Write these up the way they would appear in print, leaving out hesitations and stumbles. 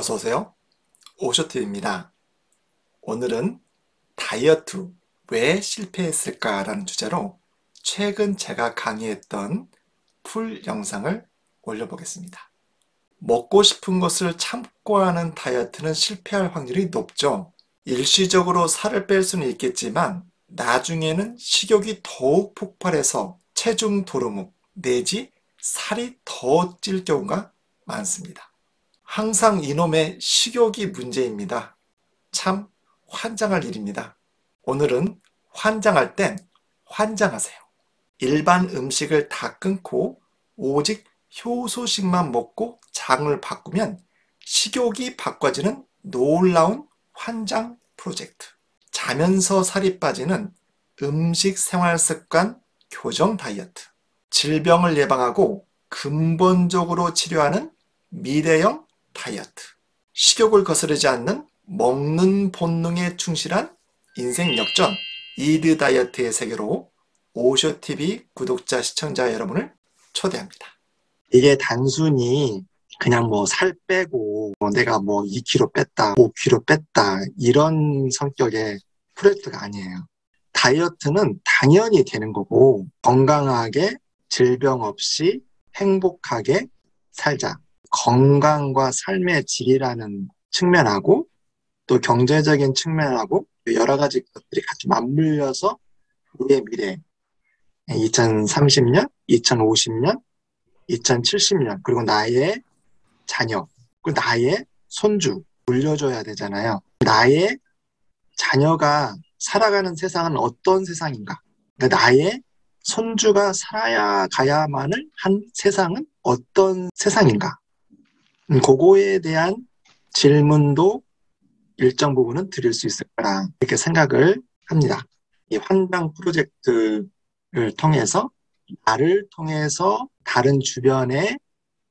어서오세요. 오쇼TV입니다. 오늘은 다이어트 왜 실패했을까라는 주제로 최근 제가 강의했던 풀 영상을 올려보겠습니다. 먹고 싶은 것을 참고 하는 다이어트는 실패할 확률이 높죠. 일시적으로 살을 뺄 수는 있겠지만 나중에는 식욕이 더욱 폭발해서 체중 도루묵 내지 살이 더 찔 경우가 많습니다. 항상 이놈의 식욕이 문제입니다. 참 환장할 일입니다. 오늘은 환장할 땐 환장하세요. 일반 음식을 다 끊고 오직 효소식만 먹고 장을 바꾸면 식욕이 바꿔지는 놀라운 환장 프로젝트. 자면서 살이 빠지는 음식 생활 습관 교정 다이어트. 질병을 예방하고 근본적으로 치료하는 미래형 다이어트. 식욕을 거스르지 않는 먹는 본능에 충실한 인생 역전 이드 다이어트의 세계로 오쇼TV 구독자 시청자 여러분을 초대합니다. 이게 단순히 그냥 뭐 살 빼고 내가 뭐 2kg 뺐다, 5kg 뺐다 이런 성격의 프로젝트가 아니에요. 다이어트는 당연히 되는 거고 건강하게 질병 없이 행복하게 살자. 건강과 삶의 질이라는 측면하고 또 경제적인 측면하고 여러 가지 것들이 같이 맞물려서 우리의 미래 2030년, 2050년, 2070년 그리고 나의 자녀 그리고 나의 손주 물려줘야 되잖아요. 나의 자녀가 살아가는 세상은 어떤 세상인가? 그러니까 나의 손주가 살아야 가야만을 한 세상은 어떤 세상인가? 그거에 대한 질문도 일정 부분은 드릴 수 있을 거라 이렇게 생각을 합니다. 이 환장 프로젝트를 통해서 나를 통해서 다른 주변의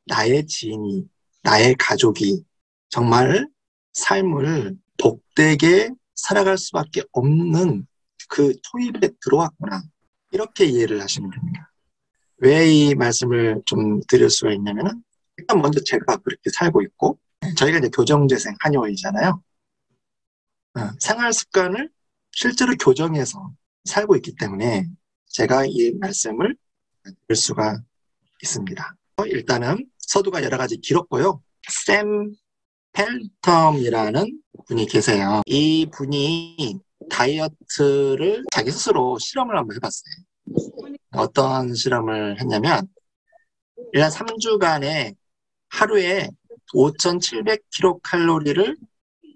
나의 지인이, 나의 가족이 정말 삶을 복되게 살아갈 수밖에 없는 그 토입에 들어왔구나. 이렇게 이해를 하시면 됩니다. 왜 이 말씀을 좀 드릴 수가 있냐면은 일단 먼저 제가 그렇게 살고 있고 저희가 이제 교정재생 한의원이잖아요. 생활 습관을 실제로 교정해서 살고 있기 때문에 제가 이 말씀을 드릴 수가 있습니다. 일단은 서두가 여러 가지 길었고요. 샘 펠텀이라는 분이 계세요. 이 분이 다이어트를 자기 스스로 실험을 한번 해봤어요. 어떤 실험을 했냐면 1년 3주간에 하루에 5,700kcal를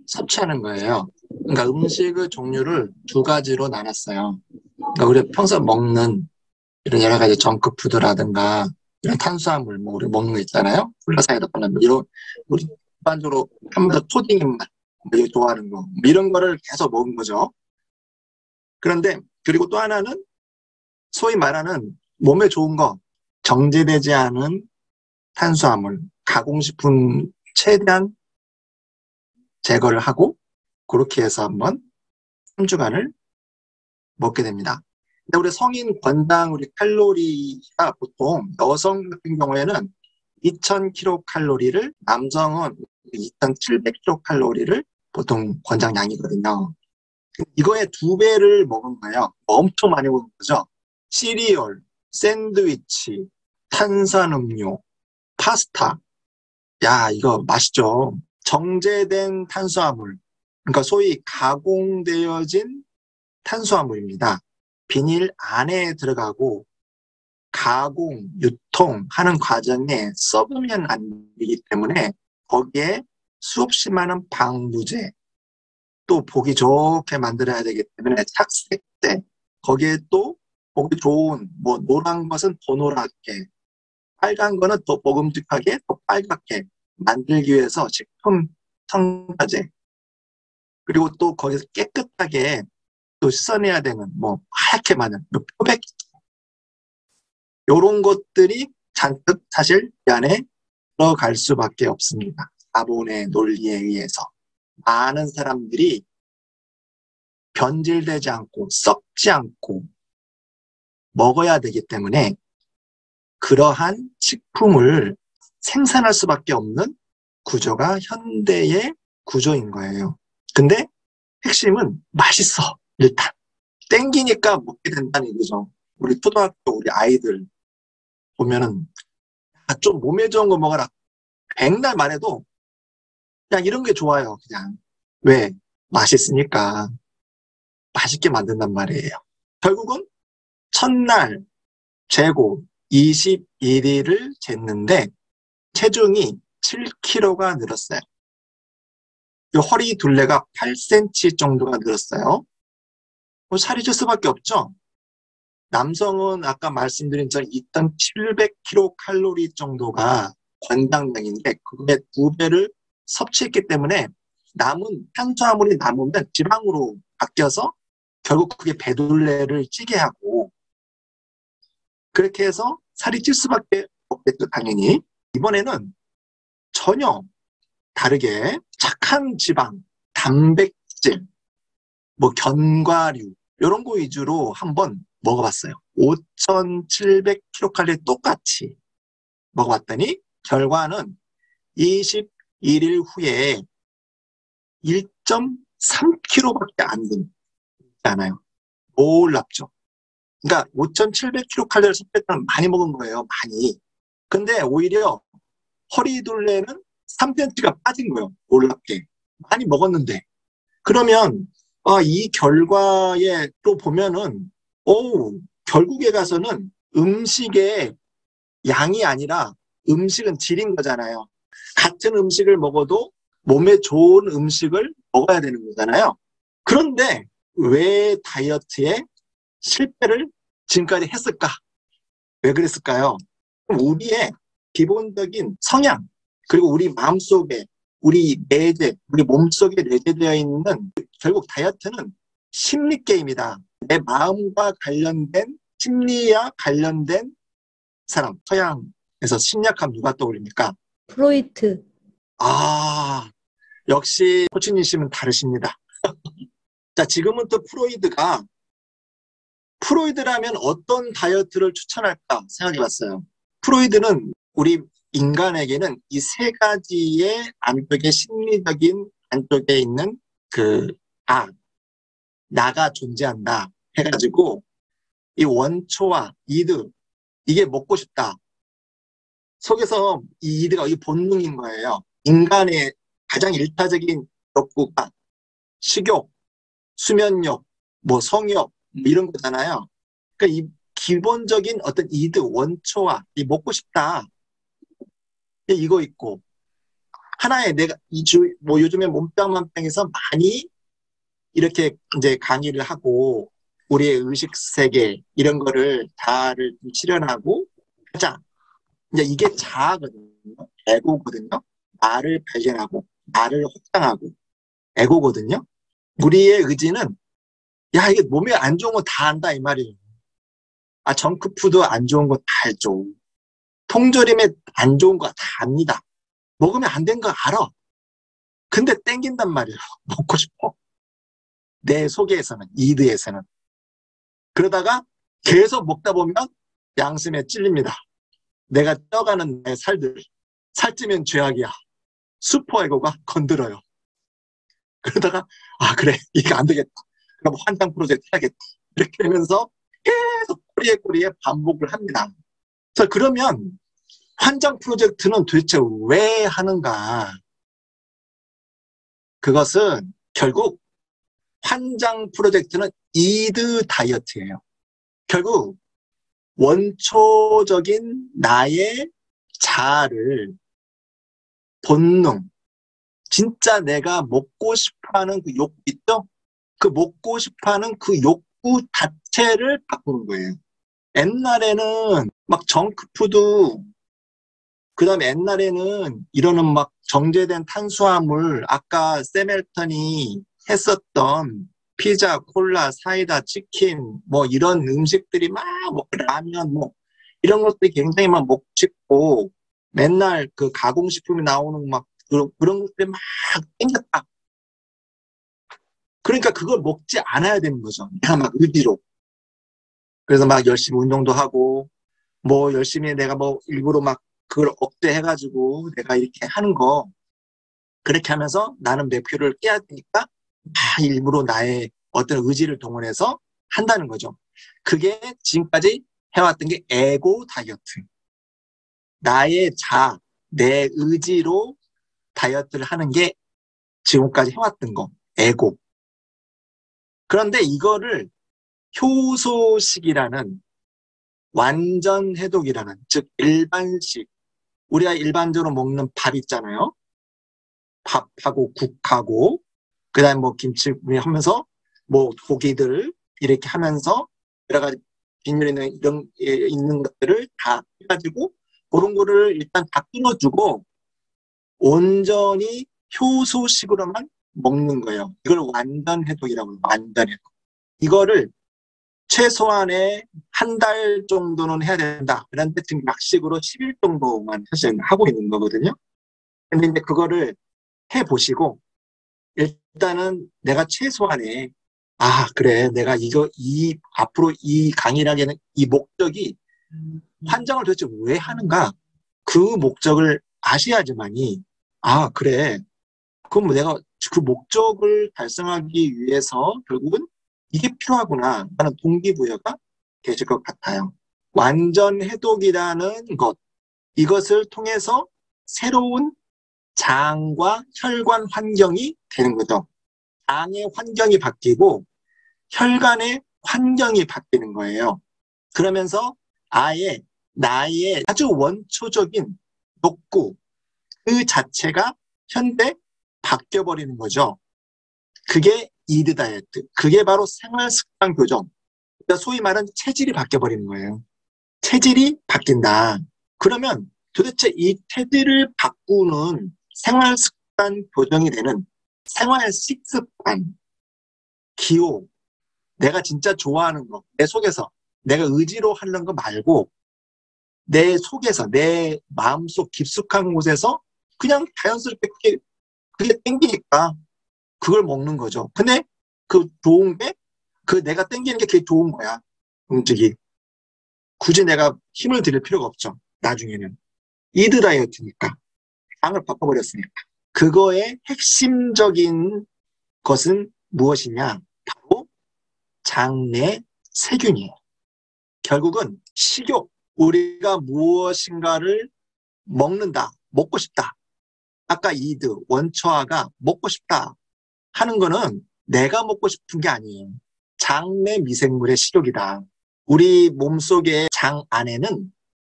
섭취하는 거예요. 그러니까 음식의 종류를 두 가지로 나눴어요. 그러니까 우리가 평소 먹는 이런 여러 가지 정크푸드라든가 이런 탄수화물, 뭐 우리 먹는 거 있잖아요. 콜라사이드 콜라, 이런 우리 일반적으로 한 번 더 초딩 입맛, 뭐 좋아하는 거, 뭐 이런 거를 계속 먹은 거죠. 그런데 그리고 또 하나는 소위 말하는 몸에 좋은 거, 정제되지 않은 탄수화물, 가공식품 최대한 제거를 하고 그렇게 해서 한번 3주간을 먹게 됩니다. 근데 우리 성인 권당 우리 칼로리가 보통 여성 같은 경우에는 2,000kcal를 남성은 2,700kcal를 보통 권장량이거든요. 이거의 2배를 먹은 거예요. 엄청 많이 먹은 거죠. 시리얼, 샌드위치, 탄산음료, 파스타. 야, 이거 맛있죠. 정제된 탄수화물, 그러니까 소위 가공되어진 탄수화물입니다. 비닐 안에 들어가고 가공, 유통하는 과정에 썩으면 안 되기 때문에 거기에 수없이 많은 방부제, 또 보기 좋게 만들어야 되기 때문에 착색제, 거기에 또 보기 좋은 뭐 노란 것은 더 노랗게, 빨간 거는 더 먹음직하게, 더 빨갛게 만들기 위해서 식품 첨가제, 그리고 또 거기서 깨끗하게 또 씻어내야 되는 뭐 하얗게 많은 표백, 이런 것들이 잔뜩 사실 이 안에 들어갈 수밖에 없습니다. 자본의 논리에 의해서 많은 사람들이 변질되지 않고 썩지 않고 먹어야 되기 때문에 그러한 식품을 생산할 수밖에 없는 구조가 현대의 구조인 거예요. 근데 핵심은 맛있어. 일단 땡기니까 먹게 된다는 얘기죠. 우리 초등학교 우리 아이들 보면은 좀 몸에 좋은 거 먹어라. 백날 말해도 그냥 이런 게 좋아요. 그냥 왜? 맛있으니까 맛있게 만든단 말이에요. 결국은 첫날 재고 21일을 쟀는데 체중이 7kg가 늘었어요. 허리 둘레가 8cm 정도가 늘었어요. 살이 찔 수밖에 없죠. 남성은 아까 말씀드린 저 2,700kcal 정도가 권장량인데 그거의 2배를 섭취했기 때문에 남은 탄수화물이 남으면 지방으로 바뀌어서 결국 그게 배둘레를 찌게 하고 그렇게 해서 살이 찔 수밖에 없겠죠, 당연히. 이번에는 전혀 다르게 착한 지방, 단백질, 뭐 견과류 이런 거 위주로 한번 먹어봤어요. 5,700kcal 똑같이 먹어봤더니 결과는 21일 후에 1.3kg밖에 안 되지 않아요. 놀랍죠. 그러니까 5,700kcal를 섭취했다는 많이 먹은 거예요. 많이. 근데 오히려 허리 둘레는 3cm가 빠진 거예요. 놀랍게. 많이 먹었는데. 그러면 이 결과에 또 보면은 결국에 가서는 음식의 양이 아니라 음식은 질인 거잖아요. 같은 음식을 먹어도 몸에 좋은 음식을 먹어야 되는 거잖아요. 그런데 왜 다이어트에 실패를 지금까지 했을까? 왜 그랬을까요? 우리의 기본적인 성향, 그리고 우리 마음속에, 우리 내재, 우리 몸속에 내재되어 있는 결국 다이어트는 심리 게임이다. 내 마음과 관련된, 심리와 관련된 사람, 서양에서 심리학하면 누가 떠올립니까? 프로이트. 역시 코치님이시면 다르십니다. 자, 지금은 또 프로이드라면 어떤 다이어트를 추천할까 생각해 봤어요. 프로이드는 우리 인간에게는 이 세 가지의 안쪽에 심리적인 안쪽에 있는 나가 존재한다 해가지고 이 원초와 이드, 이게 먹고 싶다. 속에서 이 이드가 이 본능인 거예요. 인간의 가장 일차적인 욕구가 식욕, 수면욕, 뭐 성욕, 이런 거잖아요. 그러니까 이 기본적인 어떤 이드, 원초와 이 먹고 싶다. 이거 있고, 하나의 내가 뭐 요즘에 몸짱만병에서 많이 이렇게 이제 강의를 하고, 우리의 의식 세계, 이런 거를 다를 실현하고, 하자. 이제 이게 자아거든요. 에고거든요. 나를 발견하고, 나를 확장하고, 에고거든요. 우리의 의지는, 야, 이게 몸에 안 좋은 거 다 안다, 이 말이에요. 정크푸드 안 좋은 거 다 알죠. 통조림에 안 좋은 거 다 압니다. 먹으면 안 된 거 알아. 근데 땡긴단 말이에요. 먹고 싶어. 내 속에서는, 이드에서는. 그러다가 계속 먹다 보면 양심에 찔립니다. 내가 쪄가는 내 살들. 살찌면 죄악이야. 슈퍼에고가 건드려요. 그러다가 그래, 이게 안 되겠다. 그럼 환장 프로젝트 해야겠다. 이렇게 되면서 계속 꼬리에 반복을 합니다. 자, 그러면 환장 프로젝트는 도대체 왜 하는가? 그것은 결국 환장 프로젝트는 이드 다이어트예요. 결국 원초적인 나의 자아를, 본능, 진짜 내가 먹고 싶어하는 그 욕구 있죠? 그 먹고 싶어하는 그 욕구 자체를 바꾸는 거예요. 옛날에는 막 정크푸드, 그 다음에 옛날에는 이러는 막 정제된 탄수화물, 아까 세멜턴이 했었던 피자, 콜라, 사이다, 치킨, 뭐 이런 음식들이 막 라면, 뭐 이런 것들이 굉장히 막 먹고 싶고, 맨날 그 가공식품이 나오는 막 그런 것들이 막 땡겼다. 그러니까 그걸 먹지 않아야 되는 거죠. 그냥 막 의지로. 그래서 막 열심히 운동도 하고, 뭐 열심히 내가 뭐 일부러 막 그걸 억제해가지고 내가 이렇게 하는 거. 그렇게 하면서 나는 목표를 깨야 되니까 일부러 나의 어떤 의지를 동원해서 한다는 거죠. 그게 지금까지 해왔던 게 에고 다이어트. 나의 내 의지로 다이어트를 하는 게 지금까지 해왔던 거, 에고. 그런데 이거를 효소식이라는 완전 해독이라는, 즉 일반식, 우리가 일반적으로 먹는 밥 있잖아요. 밥하고 국하고 그다음에 뭐 김치 하면서 뭐 고기들 이렇게 하면서 여러 가지 비늘 있는 이런 있는 것들을 다 해가지고 그런 거를 일단 다 끊어주고 온전히 효소식으로만 먹는 거예요. 이걸 완전 해독이라고 해요. 완전 해독. 이거를 최소한의 한 달 정도는 해야 된다. 그런데 지금 약식으로 10일 정도만 사실 하고 있는 거거든요. 근데 이제 그거를 해보시고 일단은 내가 최소한의 그래 내가 앞으로 이 강의라는 이 목적이 환장을 도대체 왜 하는가 그 목적을 아셔야지만이 그래 그럼 내가 그 목적을 달성하기 위해서 결국은 이게 필요하구나 하는 동기부여가 되실 것 같아요. 완전 해독이라는 이것을 통해서 새로운 장과 혈관 환경이 되는 거죠. 장의 환경이 바뀌고 혈관의 환경이 바뀌는 거예요. 그러면서 아예 나의 아주 원초적인 욕구 그 자체가 현대 바뀌어버리는 거죠. 그게 이드 다이어트. 그게 바로 생활 습관 교정. 그러니까 소위 말하는 체질이 바뀌어버리는 거예요. 체질이 바뀐다. 그러면 도대체 이 체질을 바꾸는 생활 습관 교정이 되는 생활 식습관, 기호, 내가 진짜 좋아하는 거, 내 속에서 내가 의지로 하는 거 말고 내 속에서 내 마음속 깊숙한 곳에서 그냥 자연스럽게 그게 땡기니까 그걸 먹는 거죠. 근데 그 좋은 게 내가 땡기는 게 그게 좋은 거야. 음식이. 굳이 내가 힘을 들일 필요가 없죠. 나중에는. 이드 다이어트니까. 장을 바꿔버렸으니까. 그거의 핵심적인 것은 무엇이냐? 바로 장내 세균이에요. 결국은 식욕, 우리가 무엇인가를 먹는다, 먹고 싶다. 아까 이드, 원초화가 먹고 싶다 하는 거는 내가 먹고 싶은 게 아니에요. 장내 미생물의 식욕이다. 우리 몸속의 장 안에는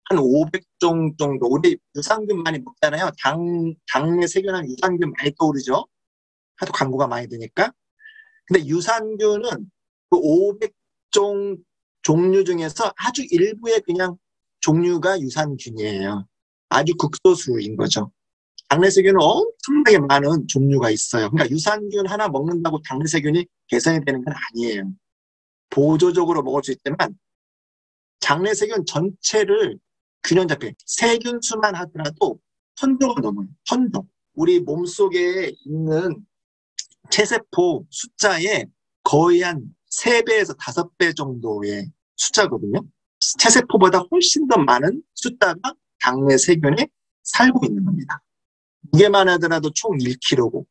한 500종 정도, 우리 유산균 많이 먹잖아요. 장내 세균한 유산균 많이 떠오르죠? 하도 광고가 많이 되니까. 근데 유산균은 그 500종 종류 중에서 아주 일부의 그냥 종류가 유산균이에요. 아주 극소수인 거죠. 장내세균은 엄청나게 많은 종류가 있어요. 그러니까 유산균 하나 먹는다고 장내세균이 개선이 되는 건 아니에요. 보조적으로 먹을 수 있지만 장내세균 전체를 균형 잡혀 세균수만 하더라도 1000조가 넘어요. 1000조. 우리 몸속에 있는 체세포 숫자의 거의 한 3배에서 5배 정도의 숫자거든요. 체세포보다 훨씬 더 많은 숫자가 장내 세균에 살고 있는 겁니다. 무게만 하더라도 총 1kg고.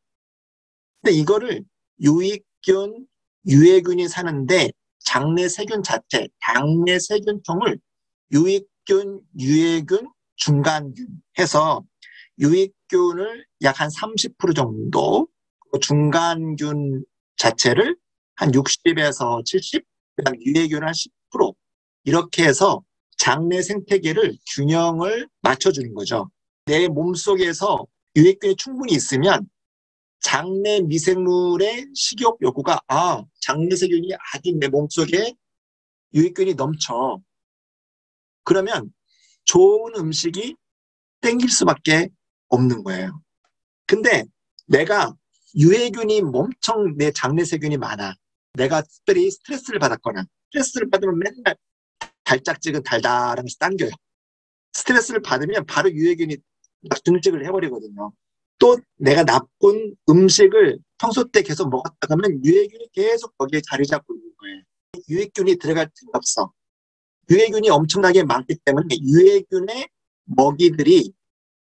근데 이거를 유익균, 유해균이 사는데 장내 세균 자체, 장내 세균총을 유익균, 유해균, 중간균 해서 유익균을 약 한 30% 정도, 중간균 자체를 한 60에서 70, 그다음 유해균을 한 10% 이렇게 해서 장내 생태계를 균형을 맞춰주는 거죠. 내 몸속에서 유해균이 충분히 있으면 장내 미생물의 식욕 욕구가 장내 세균이 아직 내 몸속에 유해균이 넘쳐. 그러면 좋은 음식이 땡길 수밖에 없는 거예요. 근데 내가 유해균이 엄청 내 장내 세균이 많아. 내가 특별히 스트레스를 받았거나 스트레스를 받으면 맨날 달짝지근 달달하면서 당겨요. 스트레스를 받으면 바로 유해균이 증식을 해버리거든요. 또 내가 나쁜 음식을 평소 때 계속 먹었다 그러면 유해균이 계속 거기에 자리 잡고 있는 거예요. 유해균이 들어갈 틈이 없어. 유해균이 엄청나게 많기 때문에 유해균의 먹이들이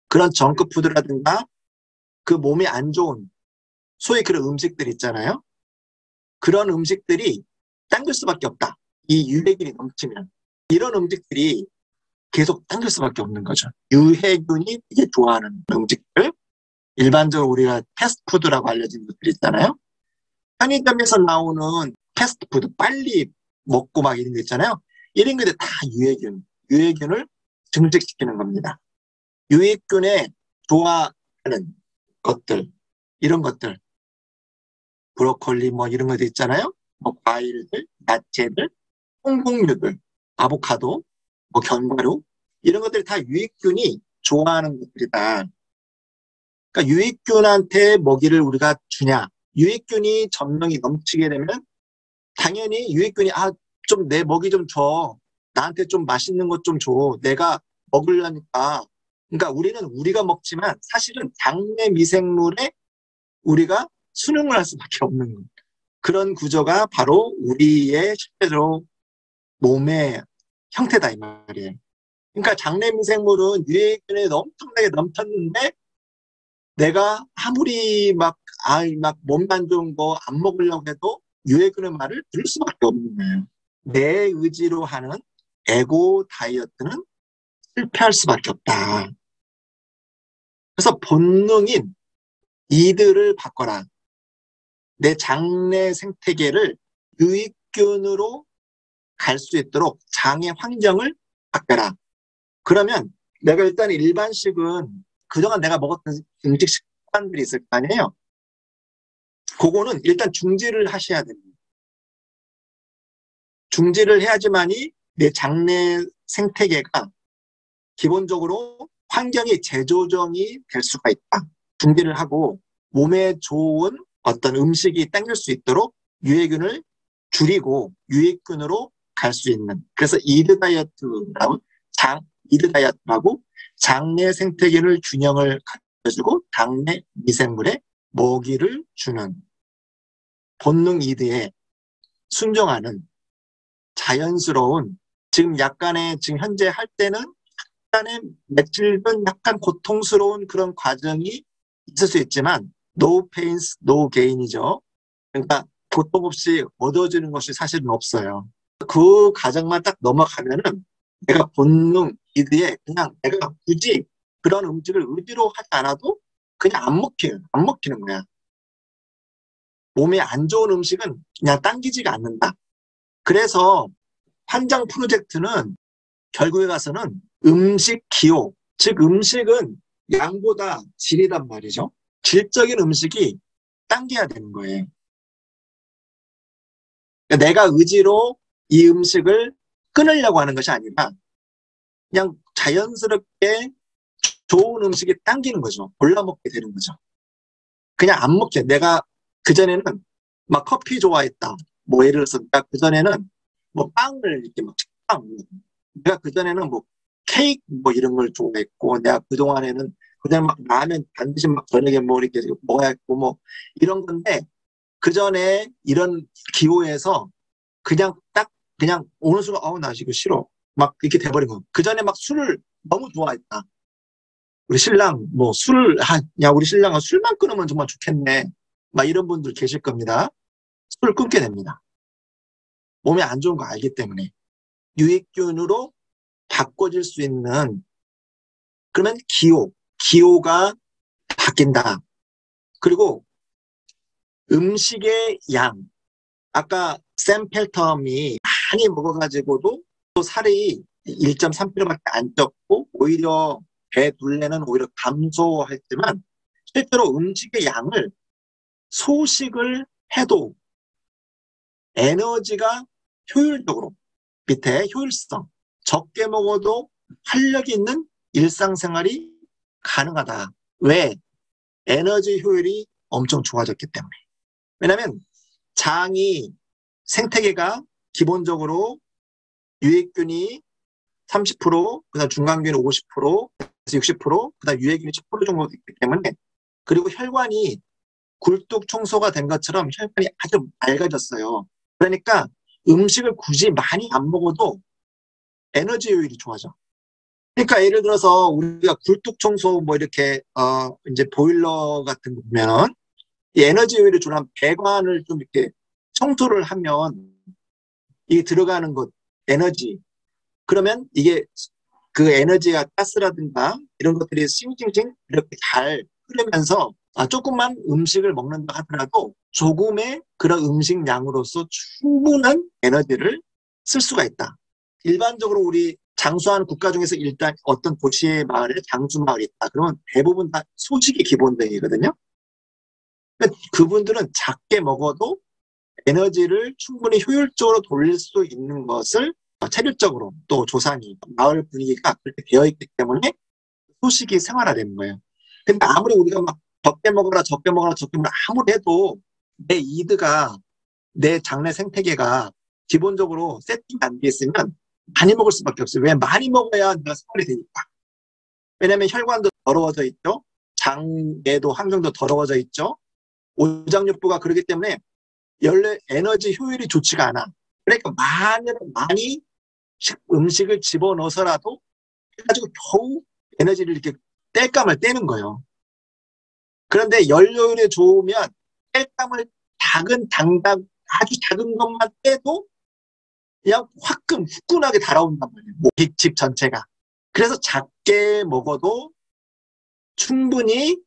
그런 정크푸드라든가 그 몸에 안 좋은 소위 그런 음식들 있잖아요. 그런 음식들이 당길 수밖에 없다. 이 유해균이 넘치면 이런 음식들이 계속 당길 수밖에 없는 거죠. 유해균이 되게 좋아하는 음식들, 일반적으로 우리가 패스트푸드라고 알려진 것들 있잖아요. 편의점에서 나오는 패스트푸드 빨리 먹고 막 이런 거 있잖아요. 이런 것들 다 유해균을 증식시키는 겁니다. 유해균에 좋아하는 것들, 이런 것들, 브로콜리 뭐 이런 것들 있잖아요. 뭐 과일들, 야채들, 통곡류들, 아보카도, 뭐 견과류 이런 것들이 다 유익균이 좋아하는 것들이다. 그러니까 유익균한테 먹이를 우리가 주냐? 유익균이 점령이 넘치게 되면 당연히 유익균이 좀 내 먹이 좀 줘. 나한테 좀 맛있는 것 좀 줘. 내가 먹으려니까. 그러니까 우리는 우리가 먹지만 사실은 장내 미생물에 우리가 순응을 할 수밖에 없는 거예요. 그런 구조가 바로 우리의 실제로 몸의 형태다 이 말이에요. 그러니까 장내 미생물은 유해균에 엄청나게 넘쳤는데 내가 아무리 막 몸 안 좋은 거 안 먹으려고 해도 유해균의 말을 들을 수밖에 없는 거예요. 내 의지로 하는 에고 다이어트는 실패할 수밖에 없다. 그래서 본능인 이들을 바꿔라. 내 장내 생태계를 유익균으로 갈 수 있도록 장의 환경을 바꿔라. 그러면 내가 일단 일반식은 그동안 내가 먹었던 음식 습관들이 있을 거 아니에요. 그거는 일단 중지를 하셔야 됩니다. 중지를 해야지만이 내 장내 생태계가 기본적으로 환경이 재조정이 될 수가 있다. 중지를 하고 몸에 좋은 어떤 음식이 당길 수 있도록 유해균을 줄이고 유익균으로 갈 수 있는. 그래서 이드 다이어트라고 장내 생태계를 균형을 갖춰주고 장내 미생물에 먹이를 주는 본능 이드에 순종하는 자연스러운 지금 현재 할 때는 약간의 며칠 전 약간 고통스러운 그런 과정이 있을 수 있지만 no pain, no gain이죠. 그러니까 고통 없이 얻어지는 것이 사실은 없어요. 그 과정만 딱 넘어가면은 내가 본능 이드에 그냥 내가 굳이 그런 음식을 의지로 하지 않아도 그냥 안 먹히는 거야. 몸에 안 좋은 음식은 그냥 당기지가 않는다. 그래서 환장 프로젝트는 결국에 가서는 음식 기호, 즉 음식은 양보다 질이란 말이죠. 질적인 음식이 당겨야 되는 거예요. 그러니까 내가 의지로 이 음식을 끊으려고 하는 것이 아니라 그냥 자연스럽게 좋은 음식이 당기는 거죠. 골라 먹게 되는 거죠. 그냥 안 먹게. 내가 그전에는 막 커피 좋아했다. 뭐 예를 들어서 내가 그전에는 뭐 빵을 이렇게 막 식빵. 내가 그전에는 뭐 케이크 뭐 이런 걸 좋아했고 내가 그동안에는 그냥 막 라면 반드시 막 저녁에 뭐 이렇게 먹어야 했고 뭐 이런 건데 그전에 이런 기호에서 그냥 어느 순간 나 이거 싫어. 막 이렇게 돼버린 거. 그전에 막 술을 너무 좋아했다. 우리 신랑 뭐 우리 신랑은 술만 끊으면 정말 좋겠네. 막 이런 분들 계실 겁니다. 술을 끊게 됩니다. 몸에 안 좋은 거 알기 때문에. 유익균으로 바꿔질 수 있는 그러면 기호가 바뀐다. 그리고 음식의 양. 아까 샘 펠텀이 많이 먹어가지고도 또 살이 1.3kg밖에 안 쪘고 오히려 배 둘레는 오히려 감소했지만 실제로 음식의 양을 소식을 해도 에너지가 효율적으로 밑에 효율성 적게 먹어도 활력이 있는 일상생활이 가능하다. 왜? 에너지 효율이 엄청 좋아졌기 때문에. 왜냐하면 장이 생태계가 기본적으로 유익균이 30%, 그다음 중간균이 50%, 60%, 그다음 유해균이 10% 정도 있기 때문에 그리고 혈관이 굴뚝 청소가 된 것처럼 혈관이 아주 맑아졌어요. 그러니까 음식을 굳이 많이 안 먹어도 에너지 효율이 좋아져. 그러니까 예를 들어서 우리가 굴뚝 청소 뭐 이렇게 이제 보일러 같은 거 보면은 이 에너지 효율이 중요한 배관을 좀 이렇게 청소를 하면 이 들어가는 것 에너지 그러면 이게 그 에너지가 가스라든가 이런 것들이 싱싱싱 이렇게 잘 흐르면서 조금만 음식을 먹는다 하더라도 조금의 그런 음식 양으로서 충분한 에너지를 쓸 수가 있다. 일반적으로 우리 장수하는 국가 중에서 일단 어떤 도시의 마을에 장수마을이 있다. 그러면 대부분 다 소식이 기본적이거든요. 그분들은 작게 먹어도 에너지를 충분히 효율적으로 돌릴 수 있는 것을 체질적으로 또 조상이 마을 분위기가 그렇게 되어 있기 때문에 소식이 생활화되는 거예요. 근데 아무리 우리가 막 적게 먹어라 적게 먹어라 적게 먹어라 아무리 해도 내 이드가 내 장내 생태계가 기본적으로 세팅이 안 돼 있으면 많이 먹을 수밖에 없어요. 왜? 많이 먹어야 내가 생활이 되니까. 왜냐하면 혈관도 더러워져 있죠. 장내도 환경도 더러워져 있죠. 오장육부가 그렇기 때문에 연례 에너지 효율이 좋지가 않아. 그러니까 많이 음식을 집어넣어서라도 해가지고 겨우 에너지를 이렇게 땔감을 떼는 거예요. 그런데 연료율이 좋으면 땔감을 작은 당당 아주 작은 것만 떼도 그냥 화끈 후끈하게 달아온단 말이에요. 집 전체가. 그래서 작게 먹어도 충분히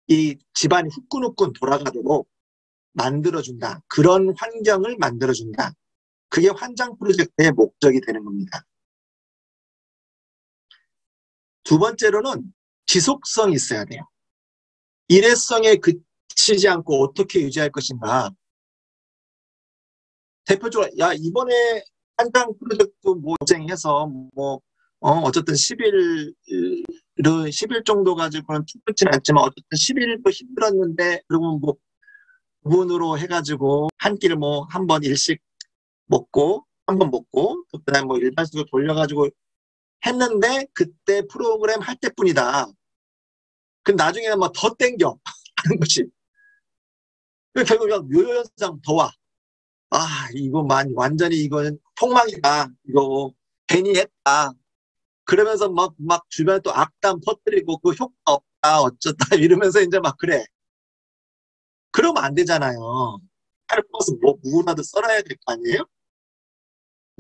이 집안이 후끈후끈 돌아가도록 만들어준다. 그런 환경을 만들어준다. 그게 환장 프로젝트의 목적이 되는 겁니다. 두 번째로는 지속성이 있어야 돼요. 일회성에 그치지 않고 어떻게 유지할 것인가. 대표적으로 이번에 환장 프로젝트 뭐 진행해서 어쨌든 10일 정도 가지고는 충분치는 않지만 어쨌든 10일도 힘들었는데 그리고 뭐 부분으로 해가지고 한 끼를 한 번 일식 먹고 한 번 먹고 그다음에 일반식으로 돌려가지고 했는데 그때 프로그램 할 때뿐이다. 그 나중에는 더 땡겨 하는 것이. 결국 요요 현상 더 와. 이거만 완전히 이거는 폭망이다. 이거 괜히 했다. 그러면서 막 주변에 또 악담 퍼뜨리고 그 효과 없다 어쩌다 이러면서 이제 막 그래. 그러면 안 되잖아요. 하루 버스 무라도 썰어야 될 거 아니에요?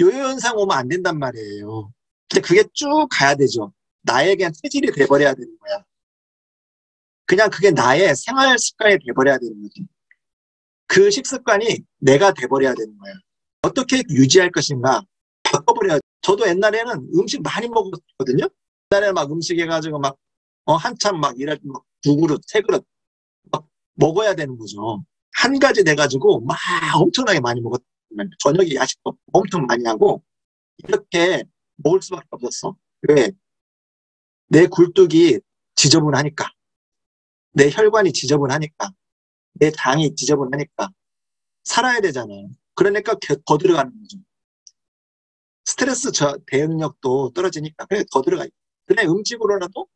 요요 현상 오면 안 된단 말이에요. 근데 그게 쭉 가야 되죠. 나에겐 체질이 돼버려야 되는 거야. 그냥 그게 나의 생활 습관이 돼버려야 되는 거지. 그 식습관이 내가 돼버려야 되는 거야. 어떻게 유지할 것인가? 바꿔버려야 돼. 저도 옛날에는 음식 많이 먹었거든요. 옛날에 막 음식 해가지고 한참 일할 때 두 그릇, 세 그릇 막 먹어야 되는 거죠. 한 가지 내가지고 막 엄청나게 많이 먹었단 말이에요. 저녁에 야식도 엄청 많이 하고 이렇게 먹을 수밖에 없었어. 왜? 내 굴뚝이 지저분하니까. 내 혈관이 지저분하니까. 내 장이 지저분하니까. 살아야 되잖아요. 그러니까 더 들어가는 거죠. 스트레스 대응력도 떨어지니까 그래 더 들어가요. 그냥 음식으로라도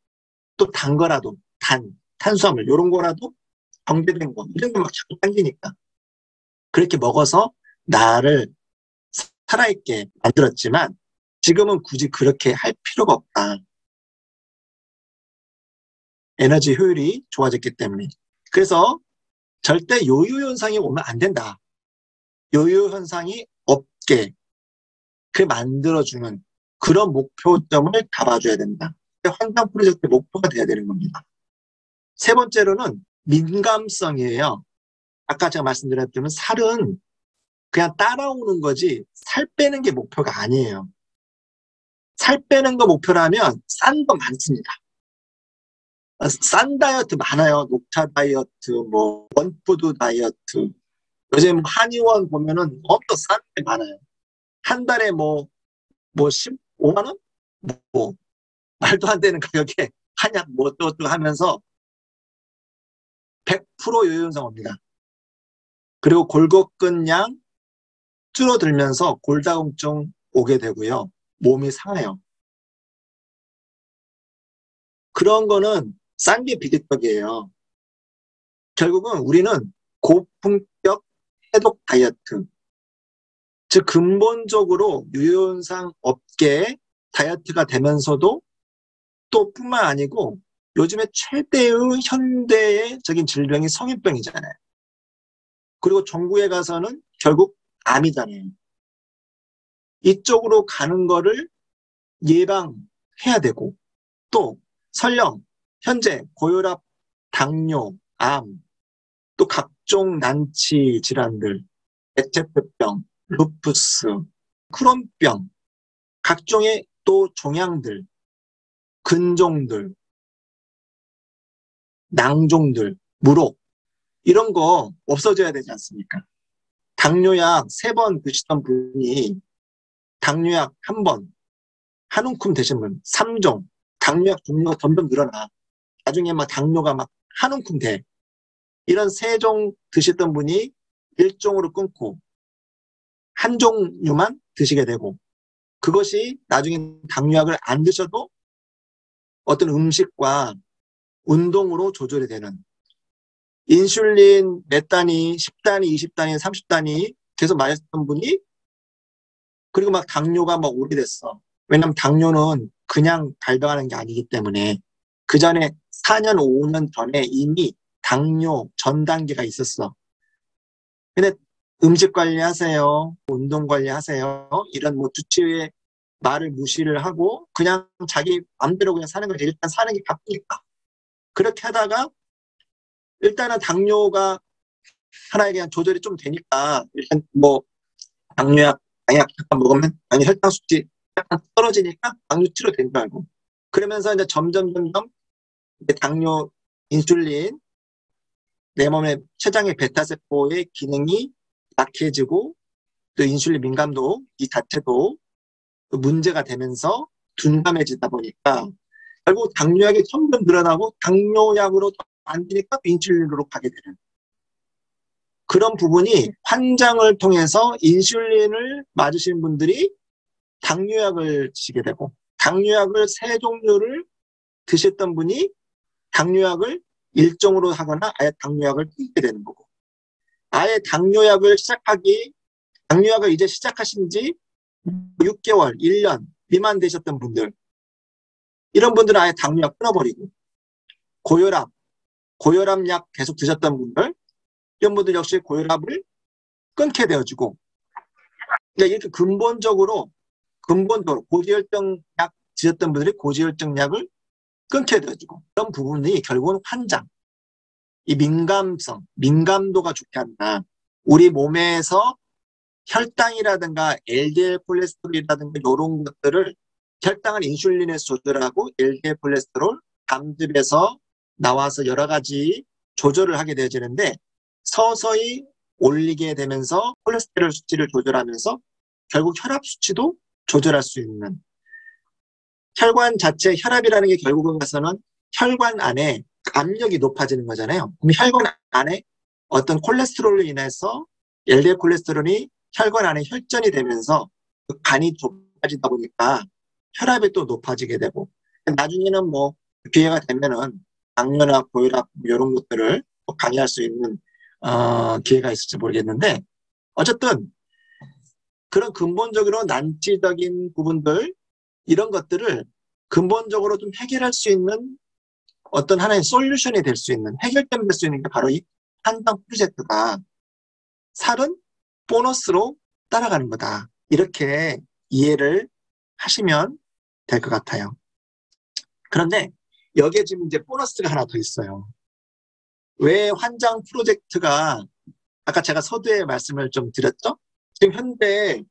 또 단 거라도 탄수화물 이런 거라도 정제된 거 이런 거 막 자꾸 당기니까 그렇게 먹어서 나를 살아있게 만들었지만 지금은 굳이 그렇게 할 필요가 없다. 에너지 효율이 좋아졌기 때문에. 그래서 절대 요요 현상이 오면 안 된다. 요요 현상이 없게 그 만들어주는 그런 목표점을 잡아줘야 된다. 환경 프로젝트 목표가 돼야 되는 겁니다. 세 번째로는 민감성이에요. 아까 제가 말씀드렸다면 살은 그냥 따라오는 거지 살 빼는 게 목표가 아니에요. 살 빼는 거 목표라면 싼 거 많습니다. 싼 다이어트 많아요. 녹차 다이어트, 원푸드 다이어트. 요즘 한의원 보면은 엄청 싼 게 많아요. 한 달에 15만 원? 말도 안 되는 가격에 한약 어쩌고 하면서 100% 요요현상 옵니다. 그리고 골격근량 줄어들면서 골다공증 오게 되고요. 몸이 상해요. 그런 거는 싼 게 비기떡이에요. 결국은 우리는 고품격 해독 다이어트, 즉 근본적으로 유효현상 업계의 다이어트가 되면서도 또 뿐만 아니고 요즘에 최대의 현대적인 질병이 성인병이잖아요. 그리고 종구에 가서는 결국 암이잖아요. 이쪽으로 가는 거를 예방해야 되고, 또 설령 현재 고혈압, 당뇨, 암, 또 각종 난치 질환들, 대체표병, 루푸스, 크론병, 각종의 또 종양들, 근종들, 낭종들, 무록 이런 거 없어져야 되지 않습니까? 당뇨약 3번 드시던 분이 당뇨약 1번, 한 움큼 드신 분 3종, 당뇨약 종류가 점점 늘어나. 나중에 막 당뇨가 막 한 움큼 돼. 이런 3종 드시던 분이 1종으로 끊고 한 종류만 드시게 되고, 그것이 나중에 당뇨약을 안 드셔도 어떤 음식과 운동으로 조절이 되는, 인슐린 몇 단위, 10단위, 20단위, 30단위 계속 맞았던 분이 그리고 막 당뇨가 막 오래됐어. 왜냐면 당뇨는 그냥 발병하는 게 아니기 때문에 그 전에 4년, 5년 전에 이미 당뇨 전 단계가 있었어. 근데 음식 관리하세요, 운동 관리하세요, 이런 뭐 주치의의 말을 무시를 하고 그냥 자기 마음대로 그냥 사는 거지. 일단 사는 게 바쁘니까. 그렇게 하다가 일단은 당뇨가 하나에 그냥 조절이 좀 되니까 일단 뭐 당뇨약, 당약 잠깐 먹으면 아니 혈당 수치 약간 떨어지니까 당뇨 치료된 줄 알고 그러면서 이제 점점 이제 당뇨 인슐린 내 몸의 췌장의 베타세포의 기능이 약해지고 또 인슐린 민감도 이 자체도 문제가 되면서 둔감해지다 보니까 결국 당뇨약이 점점 늘어나고 당뇨약으로 안 되니까 인슐린으로 가게 되는 그런 부분이 환장을 통해서 인슐린을 맞으신 분들이 당뇨약을 드시게 되고 당뇨약을 3종류를 드셨던 분이 당뇨약을 1종으로 하거나 아예 당뇨약을 끊게 되는 거고 아예 당뇨약을 이제 시작하신 지 6개월, 1년 미만 되셨던 분들 이런 분들은 아예 당뇨약 끊어버리고 고혈압약 계속 드셨던 분들 이런 분들 역시 고혈압을 끊게 되어지고 이렇게 근본적으로 고지혈증약 드셨던 분들이 고지혈증약을 끊게 되어지고 그런 부분이 결국은 환장, 이 민감도가 좋지 않나. 우리 몸에서 혈당이라든가 LDL 콜레스테롤이라든가 이런 것들을 혈당은 인슐린에서 조절하고 LDL 콜레스테롤, 담즙에서 나와서 여러 가지 조절을 하게 되어지는데 서서히 올리게 되면서 콜레스테롤 수치를 조절하면서 결국 혈압 수치도 조절할 수 있는 혈관 자체 혈압이라는 게 결국은 가서는 혈관 안에 압력이 높아지는 거잖아요. 그럼 혈관 안에 어떤 콜레스테롤로 인해서 LDL 콜레스테롤이 혈관 안에 혈전이 되면서 간이 좁아지다 보니까 혈압이 또 높아지게 되고 나중에는 뭐 기회가 되면은 당뇨나 고혈압 이런 것들을 강의할 수 있는 기회가 있을지 모르겠는데 어쨌든 그런 근본적으로 난치적인 부분들 이런 것들을 근본적으로 좀 해결할 수 있는 어떤 하나의 솔루션이 될 수 있는 해결점이 될 수 있는 게 바로 이 한방 프로젝트가 살은 보너스로 따라가는 거다. 이렇게 이해를 하시면 될 것 같아요. 그런데 여기에 지금 이제 보너스가 하나 더 있어요. 왜 환장 프로젝트가 아까 제가 서두에 말씀을 좀 드렸죠? 지금 현재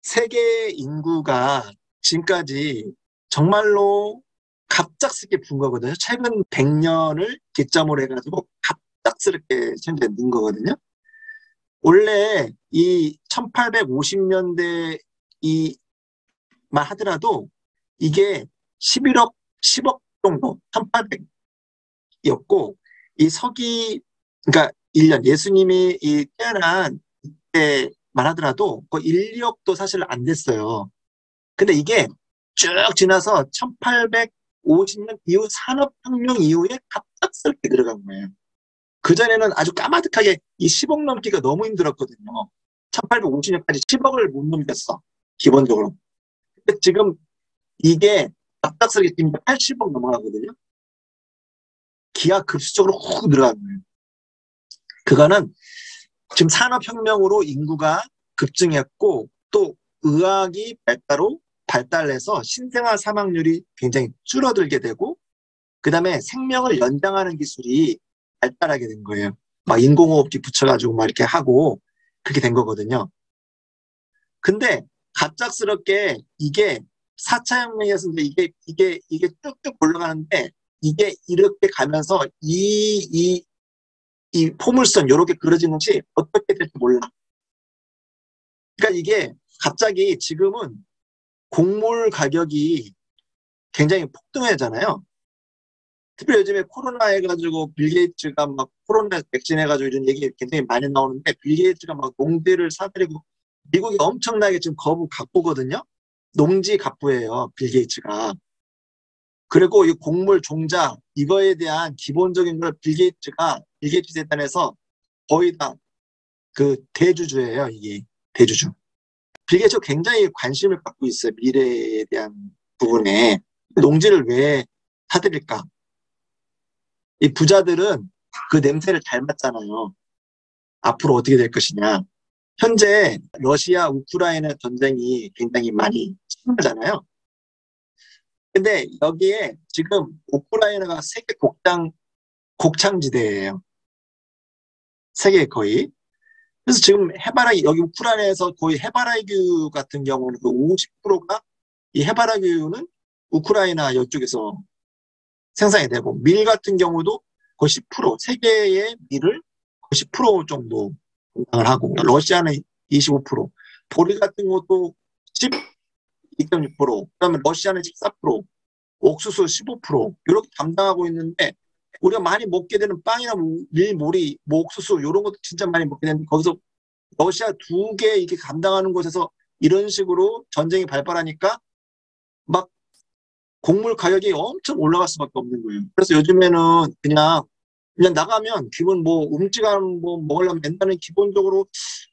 세계 인구가 지금까지 정말로 갑작스럽게 분 거거든요. 최근 100년을 기점으로 해가지고 갑작스럽게 현재 는 거거든요. 원래 이 1850년대 이만 하더라도 이게 10억 정도, 1800이었고, 이 그러니까 1년, 예수님이 태어난 때만 하더라도 거의 1, 2억도 사실 안 됐어요. 근데 이게 쭉 지나서 1850년 이후 산업혁명 이후에 갑작스럽게 들어간 거예요. 그전에는 아주 까마득하게 이 10억 넘기가 너무 힘들었거든요. 1850년까지 10억을 못 넘겼어. 기본적으로. 근데 지금 이게 갑작스럽게 지금 80억 넘어가거든요. 기하급수적으로 훅 늘어가는 거예요. 그거는 지금 산업혁명으로 인구가 급증했고 또 의학이 발달해서 신생아 사망률이 굉장히 줄어들게 되고 그 다음에 생명을 연장하는 기술이 발달하게 된 거예요. 막 인공호흡기 붙여가지고 막 이렇게 하고 그렇게 된 거거든요. 근데 갑작스럽게 이게 4차 혁명이었는데 이게 뚝뚝 올라가는데 이게 이렇게 가면서 이 포물선 이렇게 그려지는 것이 어떻게 될지 몰라. 그러니까 이게 갑자기 지금은 곡물 가격이 굉장히 폭등하잖아요. 특히 요즘에 코로나 해가지고 빌 게이츠가 막 코로나 백신 해가지고 이런 얘기 굉장히 많이 나오는데 빌 게이츠가 막 농지를 사들이고 미국이 엄청나게 지금 거부 갑부거든요. 농지 갑부예요, 빌 게이츠가. 그리고 이 곡물 종자 이거에 대한 기본적인 걸 빌 게이츠 재단에서 거의 다 그 대주주예요, 이게 대주주. 빌 게이츠가 굉장히 관심을 갖고 있어요, 미래에 대한 부분에. 농지를 왜 사들일까? 이 부자들은 그 냄새를 잘 맡잖아요. 앞으로 어떻게 될 것이냐. 현재 러시아 우크라이나 전쟁이 굉장히 많이 심하잖아요. 근데 여기에 지금 우크라이나가 세계 곡창지대예요. 세계 거의. 그래서 지금 여기 우크라이나에서 거의 해바라기 같은 경우는 그 50%가 이 해바라기는 우크라이나 이쪽에서 생산이 되고 밀 같은 경우도 거의 10%, 세계의 밀을 거의 10% 정도 공장을 하고 러시아는 25%, 보리 같은 것도 12.6%, 그다음에 러시아는 14%, 옥수수 15% 이렇게 담당하고 있는데 우리가 많이 먹게 되는 빵이나 밀, 모리, 뭐 옥수수 이런 것도 진짜 많이 먹게 되는데 거기서 러시아 2개 이렇게 감당하는 곳에서 이런 식으로 전쟁이 발발하니까 막 곡물 가격이 엄청 올라갈 수밖에 없는 거예요. 그래서 요즘에는 그냥 나가면 기본 뭐 음식한 뭐 먹으려면 옛날에는 기본적으로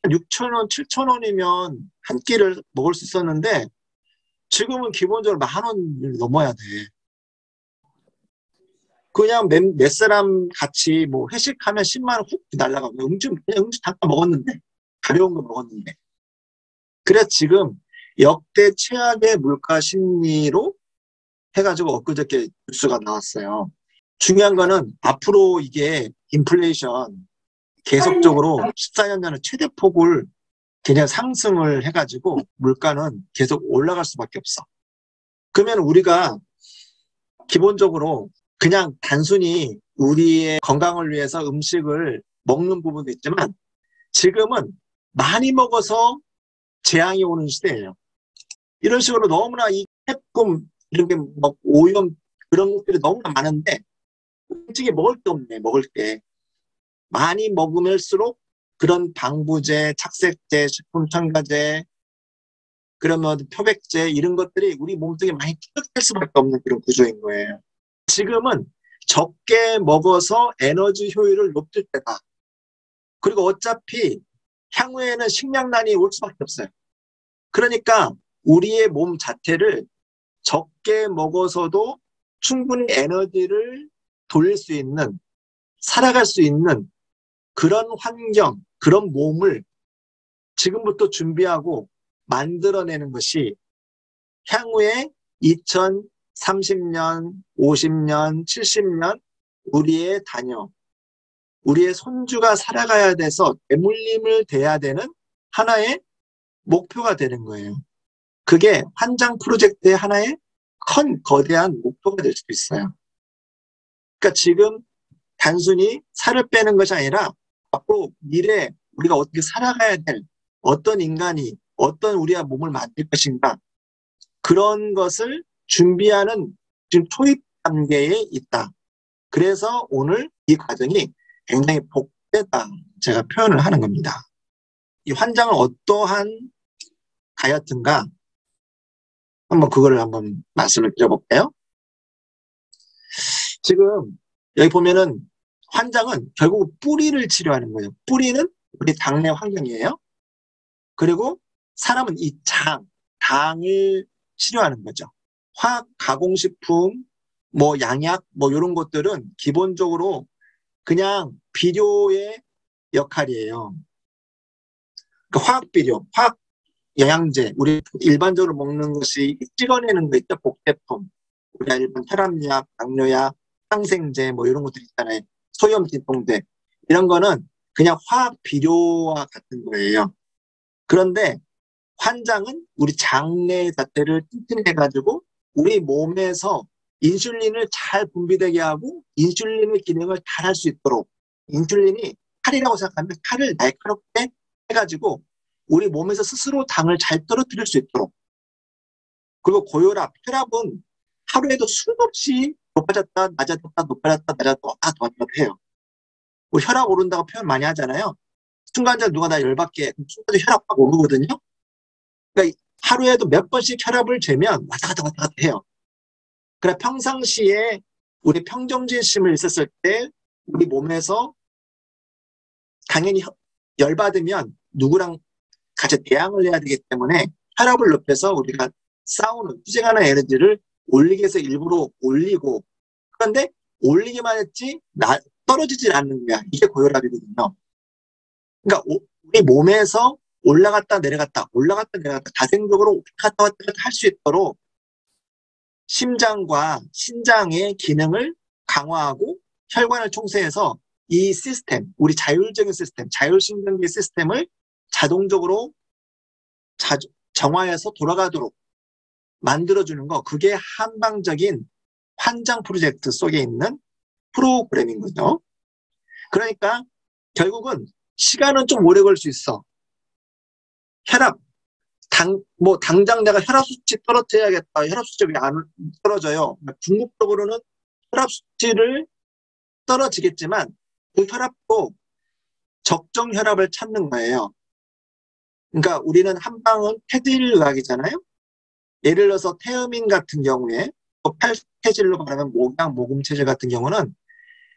6천 원, 7천 원이면 한 끼를 먹을 수 있었는데 지금은 기본적으로 10,000원을 넘어야 돼. 그냥 몇 사람 같이 뭐 회식하면 10만 원 훅 날라가고 그냥 음식 잠깐 먹었는데 가벼운 거 먹었는데 그래서 지금 역대 최악의 물가 심리로 해가지고 엊그저께 뉴스가 나왔어요. 중요한 거는 앞으로 이게 인플레이션 계속적으로 14년간의 최대폭을 그냥 상승을 해가지고 물가는 계속 올라갈 수밖에 없어. 그러면 우리가 기본적으로 그냥 단순히 우리의 건강을 위해서 음식을 먹는 부분도 있지만 지금은 많이 먹어서 재앙이 오는 시대예요. 이런 식으로 너무나 이 해품 이런 게 막 오염 그런 것들이 너무나 많은데 솔직히 먹을 게 없네. 먹을 게 많이 먹으면일수록 그런 방부제, 착색제, 식품 첨가제, 그러면 표백제 이런 것들이 우리 몸속에 많이 투입될 수밖에 없는 그런 구조인 거예요. 지금은 적게 먹어서 에너지 효율을 높일 때다. 그리고 어차피 향후에는 식량난이 올 수밖에 없어요. 그러니까 우리의 몸 자체를 적게 먹어서도 충분히 에너지를 돌릴 수 있는, 살아갈 수 있는 그런 환경, 그런 몸을 지금부터 준비하고 만들어내는 것이 향후에 2030년, 50년, 70년 우리의 자녀, 우리의 손주가 살아가야 돼서 대물림을 돼야 되는 하나의 목표가 되는 거예요. 그게 환장 프로젝트의 하나의 큰 거대한 목표가 될 수도 있어요. 그러니까 지금 단순히 살을 빼는 것이 아니라 앞으로 미래 우리가 어떻게 살아가야 될 어떤 인간이 어떤 우리의 몸을 만들 것인가 그런 것을 준비하는 지금 초입 단계에 있다. 그래서 오늘 이 과정이 굉장히 복되다 제가 표현을 하는 겁니다. 이 환장은 어떠한 다이어트인가 한번 말씀을 드려볼게요. 지금 여기 보면은 환장은 결국 뿌리를 치료하는 거예요. 뿌리는 우리 당내 환경이에요. 그리고 사람은 이 당을 치료하는 거죠. 화학 가공식품, 뭐 양약, 뭐 이런 것들은 기본적으로 그냥 비료의 역할이에요. 그러니까 화학 비료, 화학 영양제, 우리 일반적으로 먹는 것이 찍어내는 거 있죠, 복제품. 우리가 일반 혈압약, 당뇨약, 항생제 뭐 이런 것들 있잖아요. 소염 진통제 이런 거는 그냥 화학 비료와 같은 거예요. 그런데 환장은 우리 장내 자체를 튼튼해가지고 우리 몸에서 인슐린을 잘 분비되게 하고 인슐린의 기능을 잘 할 수 있도록 인슐린이 칼이라고 생각하면 칼을 날카롭게 해가지고 우리 몸에서 스스로 당을 잘 떨어뜨릴 수 있도록. 그리고 고혈압, 혈압은 하루에도 수없이 높아졌다 낮아졌다 높아졌다 낮아졌다 왔다 갔다 해요. 우리 혈압 오른다고 표현 많이 하잖아요. 순간적으로 누가 나 열받게 순간적으로 혈압 확 오르거든요. 그러니까 하루에도 몇 번씩 혈압을 재면 왔다 갔다 왔다 갔다 해요. 그래 평상시에 우리 평정진심을 있었을 때 우리 몸에서 당연히 열받으면 누구랑 같이 대항을 해야 되기 때문에 혈압을 높여서 우리가 싸우는 투쟁하는 에너지를 올리기 위해서 일부러 올리고 그런데 올리기만 했지 떨어지질 않는 거야. 이게 고혈압이거든요. 그러니까 우리 몸에서 올라갔다 내려갔다 올라갔다 내려갔다 가생적으로 갔다 왔다 갔다 할 수 있도록 심장과 신장의 기능을 강화하고 혈관을 총세해서 이 시스템, 우리 자율적인 시스템, 자율신경계 시스템을 자동적으로 정화해서 돌아가도록 만들어주는 거, 그게 한방적인 환장 프로젝트 속에 있는 프로그램인 거죠. 그러니까 결국은 시간은 좀 오래 걸 수 있어. 혈압, 당장 내가 혈압 수치 떨어뜨려야겠다. 혈압 수치 왜 안 떨어져요? 궁극적으로는 혈압 수치를 떨어지겠지만 그 혈압도 적정 혈압을 찾는 거예요. 그러니까 우리는 한방은 폐질의학이잖아요. 예를 들어서 태음인 같은 경우에 또 폐질로 말하면 모강, 모금체질 같은 경우는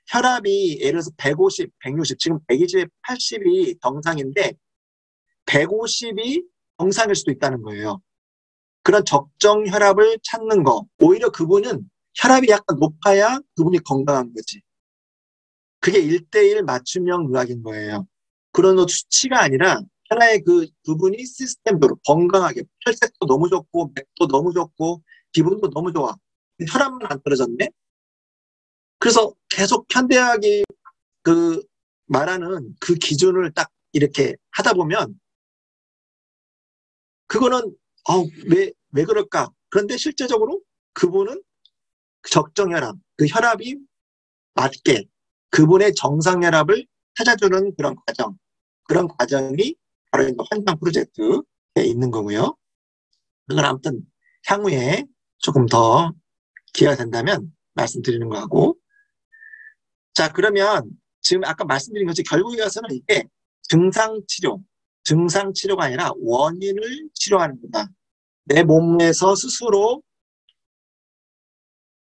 혈압이 예를 들어서 150, 160, 지금 120에 80이 정상인데 150이 정상일 수도 있다는 거예요. 그런 적정 혈압을 찾는 거. 오히려 그분은 혈압이 약간 높아야 그분이 건강한 거지. 그게 1대1 맞춤형 의학인 거예요. 그런 수치가 아니라 하나의 그분이 시스템대로 건강하게 혈색도 너무 좋고 맥도 너무 좋고 기분도 너무 좋아. 혈압만 안 떨어졌네. 그래서 계속 현대의학이 말하는 그 기준을 딱 이렇게 하다 보면 그거는 왜 그럴까? 그런데 실제적으로 그분은 적정 혈압, 그 혈압이 맞게 그분의 정상 혈압을 찾아주는 그런 과정이 바로 환장 프로젝트에 있는 거고요. 그건 아무튼 향후에 조금 더 기회가 된다면 말씀드리는 거하고. 자, 그러면 지금 아까 말씀드린 것이 결국에 가서는 이게 증상치료가 아니라 원인을 치료하는 거다. 내 몸에서 스스로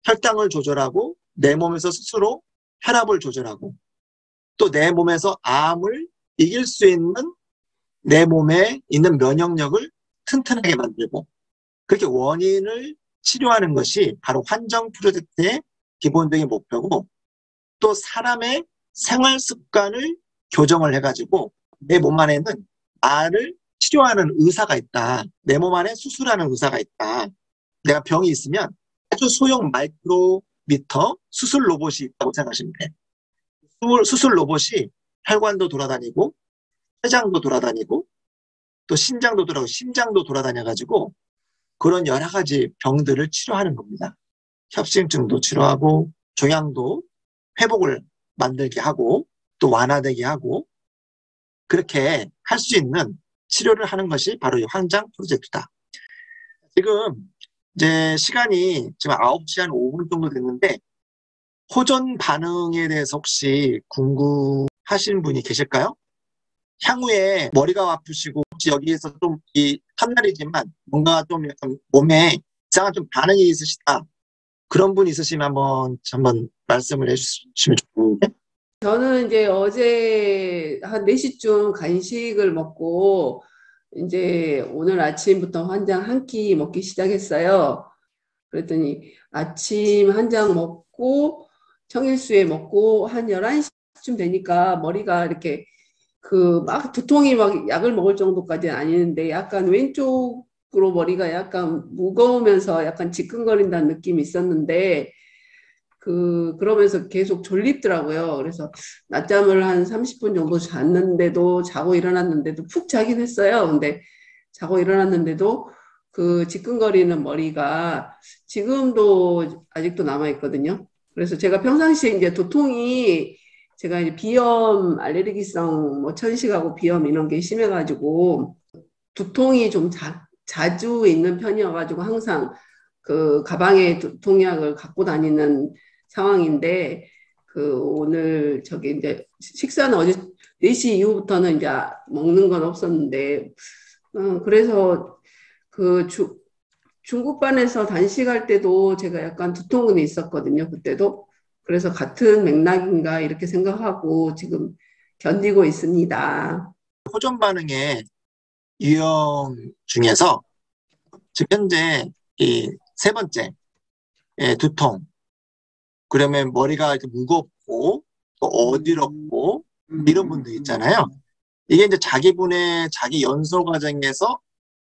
혈당을 조절하고 내 몸에서 스스로 혈압을 조절하고 또 내 몸에서 암을 이길 수 있는 내 몸에 있는 면역력을 튼튼하게 만들고 그렇게 원인을 치료하는 것이 바로 환정 프로젝트의 기본적인 목표고 또 사람의 생활 습관을 교정을 해가지고 내 몸 안에는 나를 치료하는 의사가 있다. 내 몸 안에 수술하는 의사가 있다. 내가 병이 있으면 아주 소형 마이크로미터 수술 로봇이 있다고 생각하시면 돼. 수술 로봇이 혈관도 돌아다니고 췌장도 돌아다니고 또 심장도 돌아다녀가지고 그런 여러 가지 병들을 치료하는 겁니다. 협심증도 치료하고 종양도 회복을 만들게 하고 또 완화되게 하고 그렇게 할 수 있는 치료를 하는 것이 바로 이 환장 프로젝트다. 지금 이제 시간이 지금 9시 한 5분 정도 됐는데 호전 반응에 대해서 혹시 궁금하신 분이 계실까요? 향후에 머리가 아프시고 혹시 여기에서 좀 이 첫날이지만 뭔가 좀 약간 몸에 이상한 좀 반응이 있으시다. 그런 분 있으시면 한번 말씀을 해주시면 좋겠는데. 저는 이제 어제 한 4시쯤 간식을 먹고 이제 오늘 아침부터 환장 한 끼 먹기 시작했어요. 그랬더니 아침 한 장 먹고 청일수에 먹고 한 11시쯤 되니까 머리가 이렇게 그 막 두통이 막 약을 먹을 정도까지는 아니는데 약간 왼쪽으로 머리가 약간 무거우면서 약간 지끈거린다는 느낌이 있었는데 그러면서 계속 졸립더라고요. 그래서 낮잠을 한 30분 정도 잤는데도 자고 일어났는데도 푹 자긴 했어요. 근데 자고 일어났는데도 그 지끈거리는 머리가 지금도 아직도 남아 있거든요. 그래서 제가 평상시에 이제 두통이 제가 이제 비염, 알레르기성 뭐 천식하고 비염 이런 게 심해가지고 두통이 좀 자주 있는 편이어가지고 항상 그 가방에 두통약을 갖고 다니는 상황인데 오늘 저기 이제 식사는 어제 4시 이후부터는 이제 먹는 건 없었는데 그래서 그 중국반에서 단식할 때도 제가 약간 두통은 있었거든요. 그때도. 그래서 같은 맥락인가 이렇게 생각하고 지금 견디고 있습니다. 호전 반응의 유형 중에서 지금 현재 이 세 번째 두통, 그러면 머리가 이렇게 무겁고 또 어지럽고 이런 분들 있잖아요. 이게 이제 자기분의 자기 연소 과정에서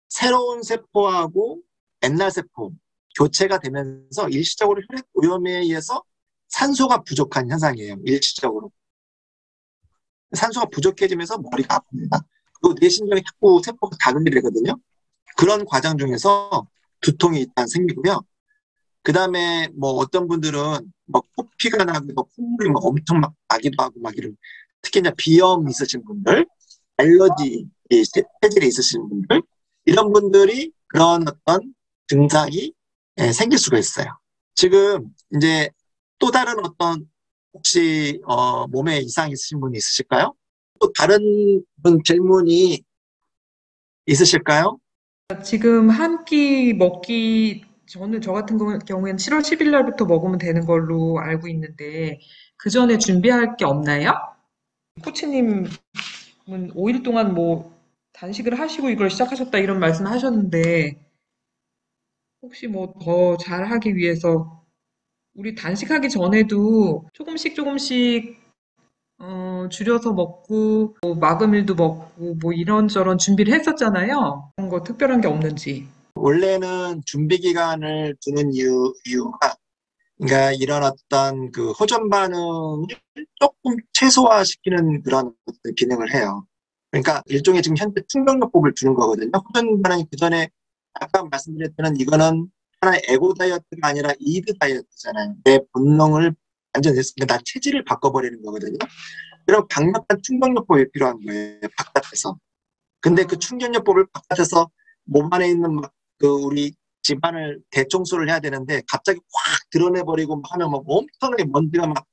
새로운 세포하고 옛날 세포 교체가 되면서 일시적으로 혈액 오염에 의해서 산소가 부족한 현상이에요. 일시적으로. 산소가 부족해지면서 머리가 아픕니다. 그리고 뇌신경이 자꾸 세포가 다근이 되거든요. 그런 과정 중에서 두통이 일단 생기고요. 그 다음에 뭐 어떤 분들은 뭐 코피가 나고 뭐 콧물이 막 엄청 막 나기도 하고 막 이런, 특히 이제 비염 있으신 분들, 알러지 체질이 있으신 분들, 이런 분들이 그런 어떤 증상이 생길 수가 있어요. 지금 이제 또 다른 어떤 혹시 몸에 이상 있으신 분이 있으실까요? 또 다른 분 질문이 있으실까요? 지금 한 끼 먹기, 저 같은 경우에는 7월 10일 날부터 먹으면 되는 걸로 알고 있는데, 그 전에 준비할 게 없나요? 코치님은 5일 동안 뭐 단식을 하시고 이걸 시작하셨다 이런 말씀 하셨는데, 혹시 뭐 더 잘하기 위해서 우리 단식하기 전에도 조금씩 조금씩 줄여서 먹고 뭐 마금일도 먹고 뭐 이런저런 준비를 했었잖아요. 그런 거 특별한 게 없는지. 원래는 준비 기간을 두는 이유가, 그러니까 이런 어떤 그 호전 반응을 조금 최소화시키는 그런 어떤 기능을 해요. 그러니까 일종의 지금 현재 충격요법을 두는 거거든요. 호전 반응이 그 전에 아까 말씀드렸던 이거는 하나의 에고 다이어트가 아니라 이드 다이어트잖아요. 내 본능을 완전 그러니까 나 체질을 바꿔버리는 거거든요. 그럼 강력한 충격요법이 필요한 거예요. 바깥에서. 근데 그 충격요법을 바깥에서 몸 안에 있는 막 그 우리 집안을 대청소를 해야 되는데 갑자기 확 드러내버리고 하면 막 엄청나게 먼지가 막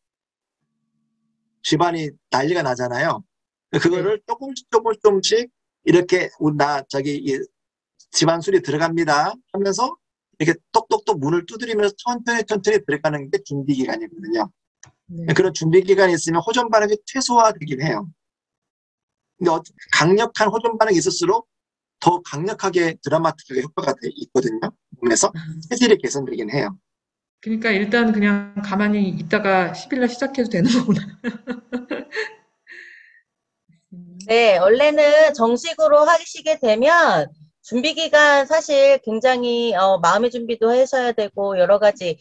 집안이 난리가 나잖아요. 그거를 조금씩 이렇게 저기 집안 수리 들어갑니다 하면서 이렇게 똑똑똑 문을 두드리면서 천천히 들어가는 게 준비 기간이거든요. 네. 그런 준비 기간이 있으면 호전 반응이 최소화되긴 해요. 근데 강력한 호전 반응이 있을수록 더 강력하게 드라마틱하게 효과가 있거든요. 몸에서 체질이 개선되긴 해요. 그러니까 일단 그냥 가만히 있다가 10일 날 시작해도 되는 거구나. 네, 원래는 정식으로 하시게 되면 준비 기간 사실 굉장히 마음의 준비도 하셔야 되고 여러 가지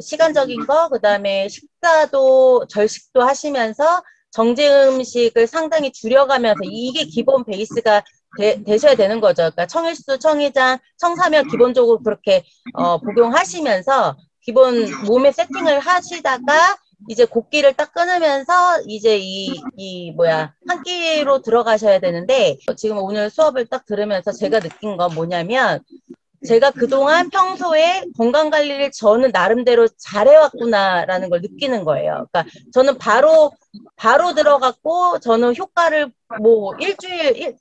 시간적인 거, 그다음에 식사도 절식도 하시면서 정제 음식을 상당히 줄여가면서 이게 기본 베이스가 되셔야 되는 거죠. 그러니까 청일수, 청이장, 청사면 기본적으로 그렇게 복용하시면서 기본 몸에 세팅을 하시다가 이제 곡기를 딱 끊으면서 이제 한 끼로 들어가셔야 되는데 지금 오늘 수업을 딱 들으면서 제가 느낀 건 뭐냐면 제가 그동안 평소에 건강관리를 저는 나름대로 잘해왔구나라는 걸 느끼는 거예요. 그러니까 저는 바로 들어갔고 저는 효과를 뭐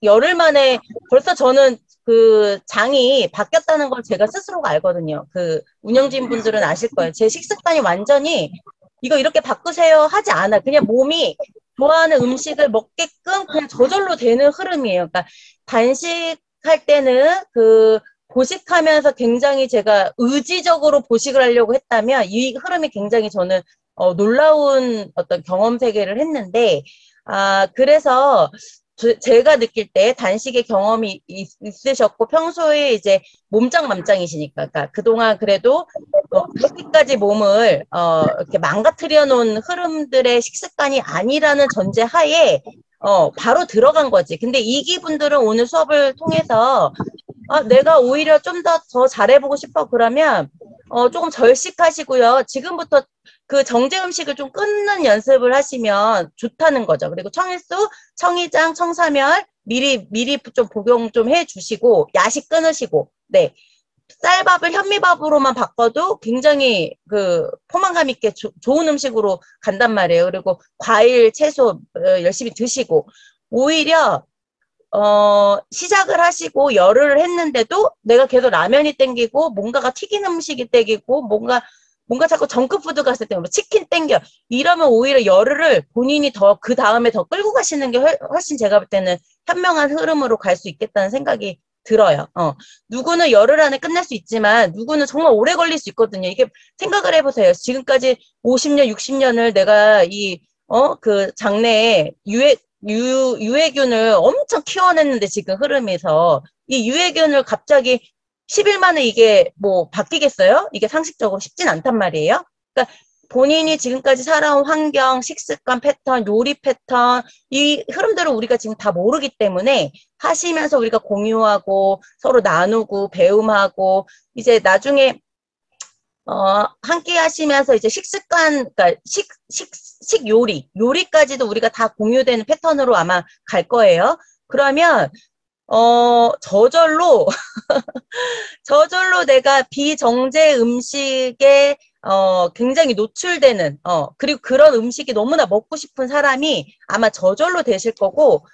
열흘 만에 벌써 저는 그 장이 바뀌었다는 걸 제가 스스로가 알거든요. 그 운영진 분들은 아실 거예요. 제 식습관이 완전히 이거 이렇게 바꾸세요 하지 않아. 그냥 몸이 좋아하는 음식을 먹게끔 그냥 저절로 되는 흐름이에요. 그러니까 단식할 때는 보식하면서 굉장히 제가 의지적으로 보식을 하려고 했다면 이 흐름이 굉장히 저는 놀라운 어떤 경험 세계를 했는데, 그래서 제가 느낄 때 단식의 경험이 있으셨고 평소에 이제 몸짱맘짱이시니까, 그러니까 그동안 그래도 그렇게까지 몸을 이렇게 망가뜨려 놓은 흐름들의 식습관이 아니라는 전제하에 바로 들어간 거지. 근데 이기분들은 오늘 수업을 통해서 내가 오히려 좀 더 잘해보고 싶어 그러면 조금 절식하시고요. 지금부터 그 정제 음식을 좀 끊는 연습을 하시면 좋다는 거죠. 그리고 청일수, 청이장, 청사멸 미리 좀 복용 좀 해주시고 야식 끊으시고, 네. 쌀밥을 현미밥으로만 바꿔도 굉장히 그 포만감 있게 좋은 음식으로 간단 말이에요. 그리고 과일, 채소 열심히 드시고, 오히려 시작을 하시고 열흘을 했는데도 내가 계속 라면이 땡기고 뭔가가 튀긴 음식이 땡기고 뭔가 자꾸 정크푸드 갔을 때 뭐 치킨 땡겨 이러면 오히려 열흘을 본인이 더 그 다음에 더 끌고 가시는 게 훨씬 제가 볼 때는 현명한 흐름으로 갈 수 있겠다는 생각이 들어요. 누구는 열흘 안에 끝낼 수 있지만 누구는 정말 오래 걸릴 수 있거든요. 이게 생각을 해보세요. 지금까지 50년, 60년을 내가 그 장내에 유해균을 엄청 키워냈는데 지금 흐름에서 이 유해균을 갑자기 10일 만에 이게 뭐 바뀌겠어요? 이게 상식적으로 쉽진 않단 말이에요. 그러니까 본인이 지금까지 살아온 환경, 식습관 패턴, 요리 패턴, 이 흐름들을 우리가 지금 다 모르기 때문에 하시면서 우리가 공유하고 서로 나누고 배움하고 이제 나중에 함께 하시면서 이제 식습관, 그러니까 요리까지도 우리가 다 공유되는 패턴으로 아마 갈 거예요. 그러면, 저절로, 저절로 내가 비정제 음식에, 굉장히 노출되는, 그리고 그런 음식이 너무나 먹고 싶은 사람이 아마 저절로 되실 거고,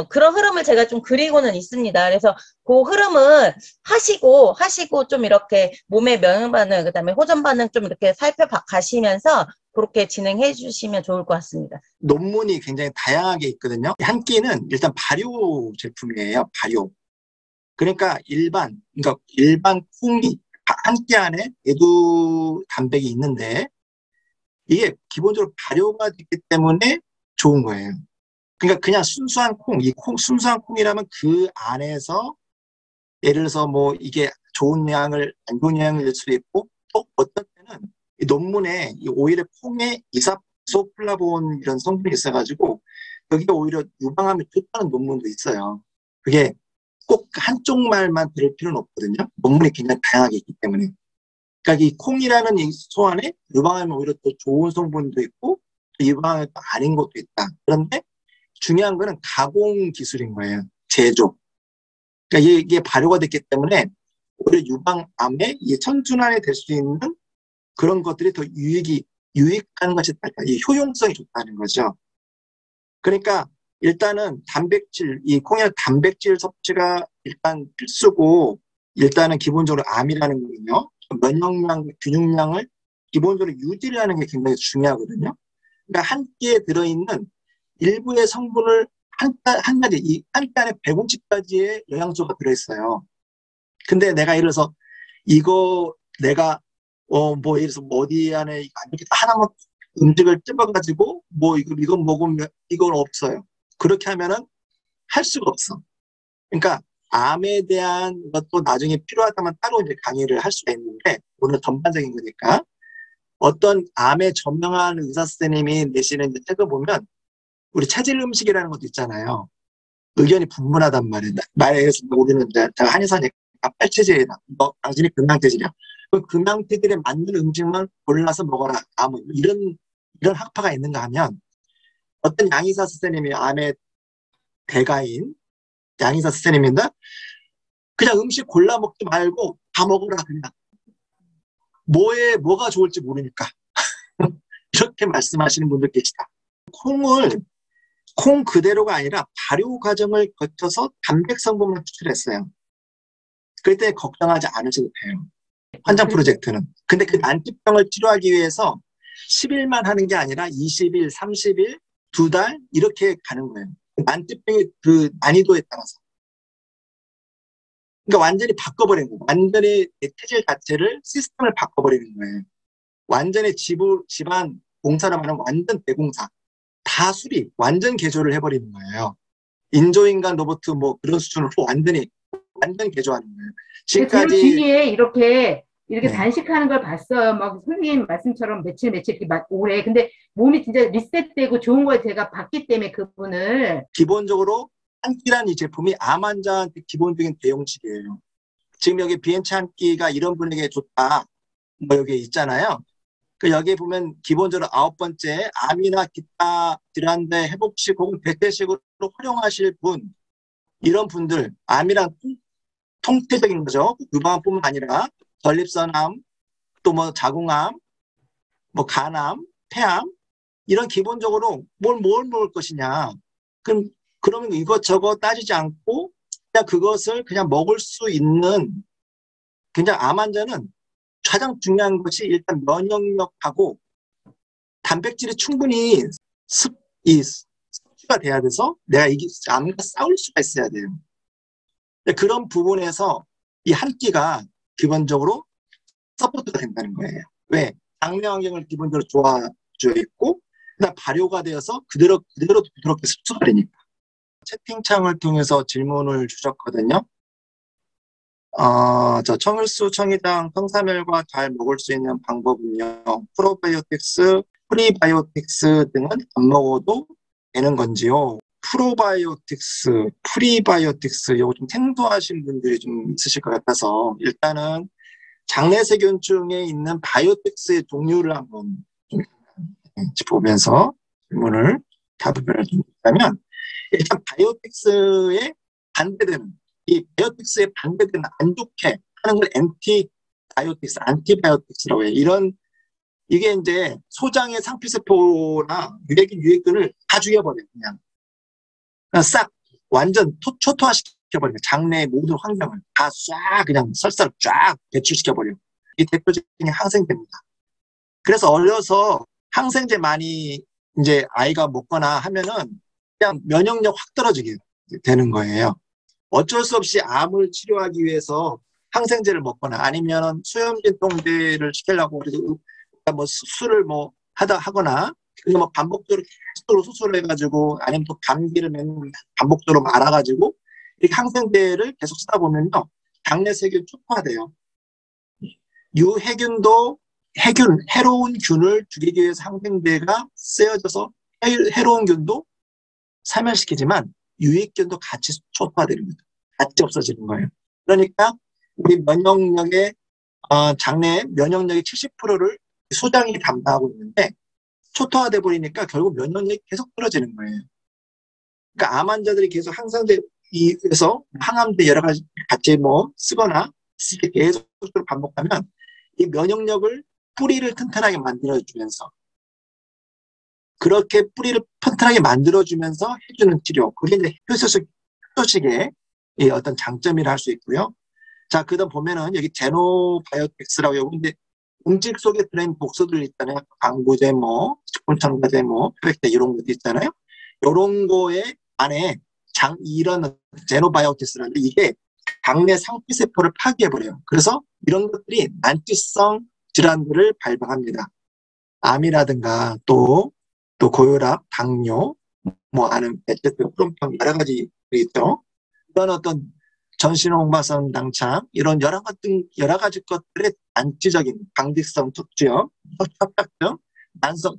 그런 흐름을 제가 좀 그리고는 있습니다. 그래서 그 흐름은 하시고 좀 이렇게 몸의 면역 반응, 그다음에 호전 반응 좀 이렇게 살펴가시면서 그렇게 진행해 주시면 좋을 것 같습니다. 논문이 굉장히 다양하게 있거든요. 한 끼는 일단 발효 제품이에요. 발효. 그러니까 일반 콩이 한 끼 안에 에두 단백이 있는데 이게 기본적으로 발효가 됐기 때문에 좋은 거예요. 그러니까 그냥 순수한 순수한 콩이라면 그 안에서 예를 들어서 뭐 이게 좋은 양을, 안 좋은 양을 낼 수도 있고, 또 어떤 때는 이 논문에 이 오히려 콩에 이소플라본 이런 성분이 있어가지고, 그게 오히려 유방암에 좋다는 논문도 있어요. 그게 꼭 한쪽 말만 들을 필요는 없거든요. 논문이 굉장히 다양하게 있기 때문에. 그러니까 이 콩이라는 이 소 안에 유방암에 오히려 또 좋은 성분도 있고, 또 유방암에 또 아닌 것도 있다. 그런데 중요한 거는 가공 기술인 거예요. 제조. 그러니까 이게 발효가 됐기 때문에 오히려 유방암에 선순환이 될 수 있는 그런 것들이 더 유익한 것이 있다. 이 효용성이 좋다는 거죠. 그러니까 일단은 이 콩의 단백질 섭취가 일단 필수고, 일단은 기본적으로 암이라는 거는요, 면역량, 균형량을 기본적으로 유지를 하는 게 굉장히 중요하거든요. 그러니까 한 끼에 들어있는 일부의 성분을 한 끼 안에 150가지의 영양소가 들어있어요. 근데 내가 예를 들어서 이거 내가 뭐 예를 들어서 어디 안에 이렇게 하나만 음식을 찝어가지고 뭐 이거 먹으면 이건 없어요. 그렇게 하면은 할 수가 없어. 그러니까 암에 대한 것도 나중에 필요하다면 따로 이제 강의를 할 수가 있는데 오늘 전반적인 거니까 어떤 암에 전명한 의사 선생님이 내시는 책을 보면 우리 체질 음식이라는 것도 있잖아요. 의견이 분분하단 말이에요. 말해서 우리는 제가 한의사니까 빨체질이다. 당신이 금양체질이야. 그 금양체질에 맞는 음식만 골라서 먹어라. 이런 학파가 있는가 하면 어떤 양의사 선생님이 암의 대가인 양의사 선생님인데 그냥 음식 골라 먹지 말고 다 먹어라 그냥. 뭐가 좋을지 모르니까. 이렇게 말씀하시는 분들 계시다. 콩 그대로가 아니라 발효 과정을 거쳐서 단백 성분만 추출했어요. 그때 걱정하지 않으셔도 돼요. 환장 프로젝트는. 근데 그 난치병을 치료하기 위해서 10일만 하는 게 아니라 20일, 30일, 2달 이렇게 가는 거예요. 난치병의 그 난이도에 따라서. 그러니까 완전히 바꿔버린 거예요. 완전히 체질 자체를 시스템을 바꿔버리는 거예요. 완전히 집안 공사를 하는 완전 대공사. 다 수리, 완전 개조를 해버리는 거예요. 인조인간 로봇 뭐 그런 수준으로 완전 개조하는 거예요. 제가 지금까지 주위에 이렇게 네. 단식하는 걸 봤어요. 막 선생님 말씀처럼 며칠 이렇게 오래. 근데 몸이 진짜 리셋되고 좋은 걸 제가 봤기 때문에 그분을. 기본적으로 한 끼란 이 제품이 암 환자한테 기본적인 대용식이에요. 지금 여기 비엔치 한 끼가 이런 분에게 좋다. 뭐 여기 있잖아요. 그 여기 보면 기본적으로 9번째 암이나 기타 질환대 회복식 혹은 대체식으로 활용하실 분, 이런 분들, 암이란 통태적인 거죠. 유방암뿐만 아니라 전립선암, 또 뭐 자궁암, 뭐 간암, 폐암, 이런 기본적으로 뭘 먹을 것이냐. 그러면 이것저것 따지지 않고 그냥 그것을 그냥 먹을 수 있는, 그냥 암 환자는 가장 중요한 것이 일단 면역력하고 단백질이 충분히 섭취가 돼야 돼서 내가 암과 싸울 수가 있어야 돼요. 그런 부분에서 이 한 끼가 기본적으로 서포트가 된다는 거예요. 왜? 장내 환경을 기본적으로 좋아져 있고, 그다음 발효가 되어서 그대로 부드럽게 흡수가 되니까. 채팅창을 통해서 질문을 주셨거든요. 저 청일수, 청이장, 청사멸과 잘 먹을 수 있는 방법은요. 프로바이오틱스, 프리바이오틱스 등은 안 먹어도 되는 건지요. 프로바이오틱스, 프리바이오틱스, 이거 좀 생소하신 분들이 좀 있으실 것 같아서 일단은 장내세균증에 있는 바이오틱스의 종류를 한번 좀 짚어보면서 질문을 답변을 좀 드리자면, 일단 바이오틱스에 반대되는, 이 바이오틱스에 반대되는 안 좋게 하는 걸 안티바이오틱스라고 해요. 이게 이제 소장의 상피세포나 유해균을 다 죽여버려요. 그냥 싹 완전 초토화시켜버려요. 장내의 모든 환경을 다 싹 그냥 설사를 쫙 배출시켜버려요. 이 대표적인 항생제입니다. 그래서 어려서 항생제 많이 이제 아이가 먹거나 하면은 그냥 면역력 확 떨어지게 되는 거예요. 어쩔 수 없이 암을 치료하기 위해서 항생제를 먹거나 아니면 수염진통제를 시키려고 뭐 수술을 뭐 하거나, 그냥 뭐 반복적으로 계속적으로 수술을 해가지고 아니면 또 감기를 반복적으로 알아가지고 이렇게 항생제를 계속 쓰다 보면요, 장내 세균 촉화돼요. 유해균도 해로운 균을 죽이기 위해서 항생제가 쓰여져서 해로운 균도 사멸시키지만 유익균도 같이 초토화되는 거죠. 같이 없어지는 거예요. 그러니까 우리 면역력의 장내 면역력의 70%를 소장이 담당하고 있는데 초토화돼 버리니까 결국 면역력이 계속 떨어지는 거예요. 그러니까 암 환자들이 계속 항상제에서 항암제 여러 가지 같이 뭐 쓰거나 계속적으로 반복하면 이 면역력을 뿌리를 튼튼하게 만들어주면서, 그렇게 뿌리를 튼튼하게 만들어주면서 해주는 치료, 그게 이제 효소식의 어떤 장점이라 할 수 있고요. 자, 그다음 보면은 여기 제노바이오틱스라고 여기 이제 음식 속에 들어있는 독소들 있잖아요. 방부제, 뭐 식품첨가제, 뭐 표백제 이런 것도 있잖아요. 이런 거에 안에 이런 제노바이오틱스라는데 이게 장내 상피세포를 파괴해버려요. 그래서 이런 것들이 난치성 질환들을 발병합니다. 암이라든가 또 고혈압, 당뇨, 뭐 아는 대체적 호르몬 여러 가지 있죠. 이런 어떤 전신홍화성 당창 이런 여러 가지 것들의 안치적인 강직성 특징, 협착증,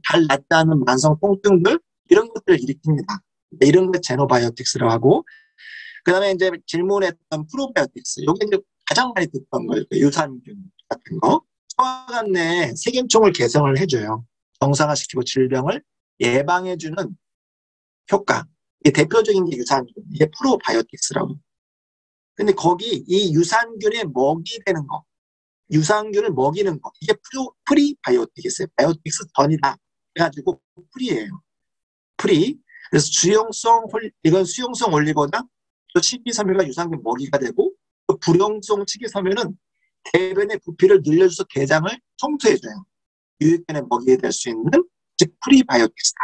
잘 낫지 않은 만성 통증들 이런 것들을 일으킵니다. 이런 게 제노바이오틱스라고 하고, 그다음에 이제 질문했던 프로바이오틱스, 여기 이제 가장 많이 듣던 거예요. 유산균 같은 거. 소화관 내 세균총을 개성을 해줘요. 정상화시키고 질병을 예방해주는 효과. 이게 대표적인 게 유산균. 이게 프로바이오틱스라고. 근데 거기 이 유산균에 먹이 되는 거, 유산균을 먹이는 거, 이게 프리바이오틱스예요. 바이오틱스 전이다. 그래가지고 프리예요. 프리. 그래서 이건 수용성 올리고당, 또 식이섬유가 유산균 먹이가 되고, 또 불용성 식이섬유는 대변의 부피를 늘려줘서 대장을 청소해줘요. 유익균의 먹이가 될 수 있는, 즉 프리바이오틱스다.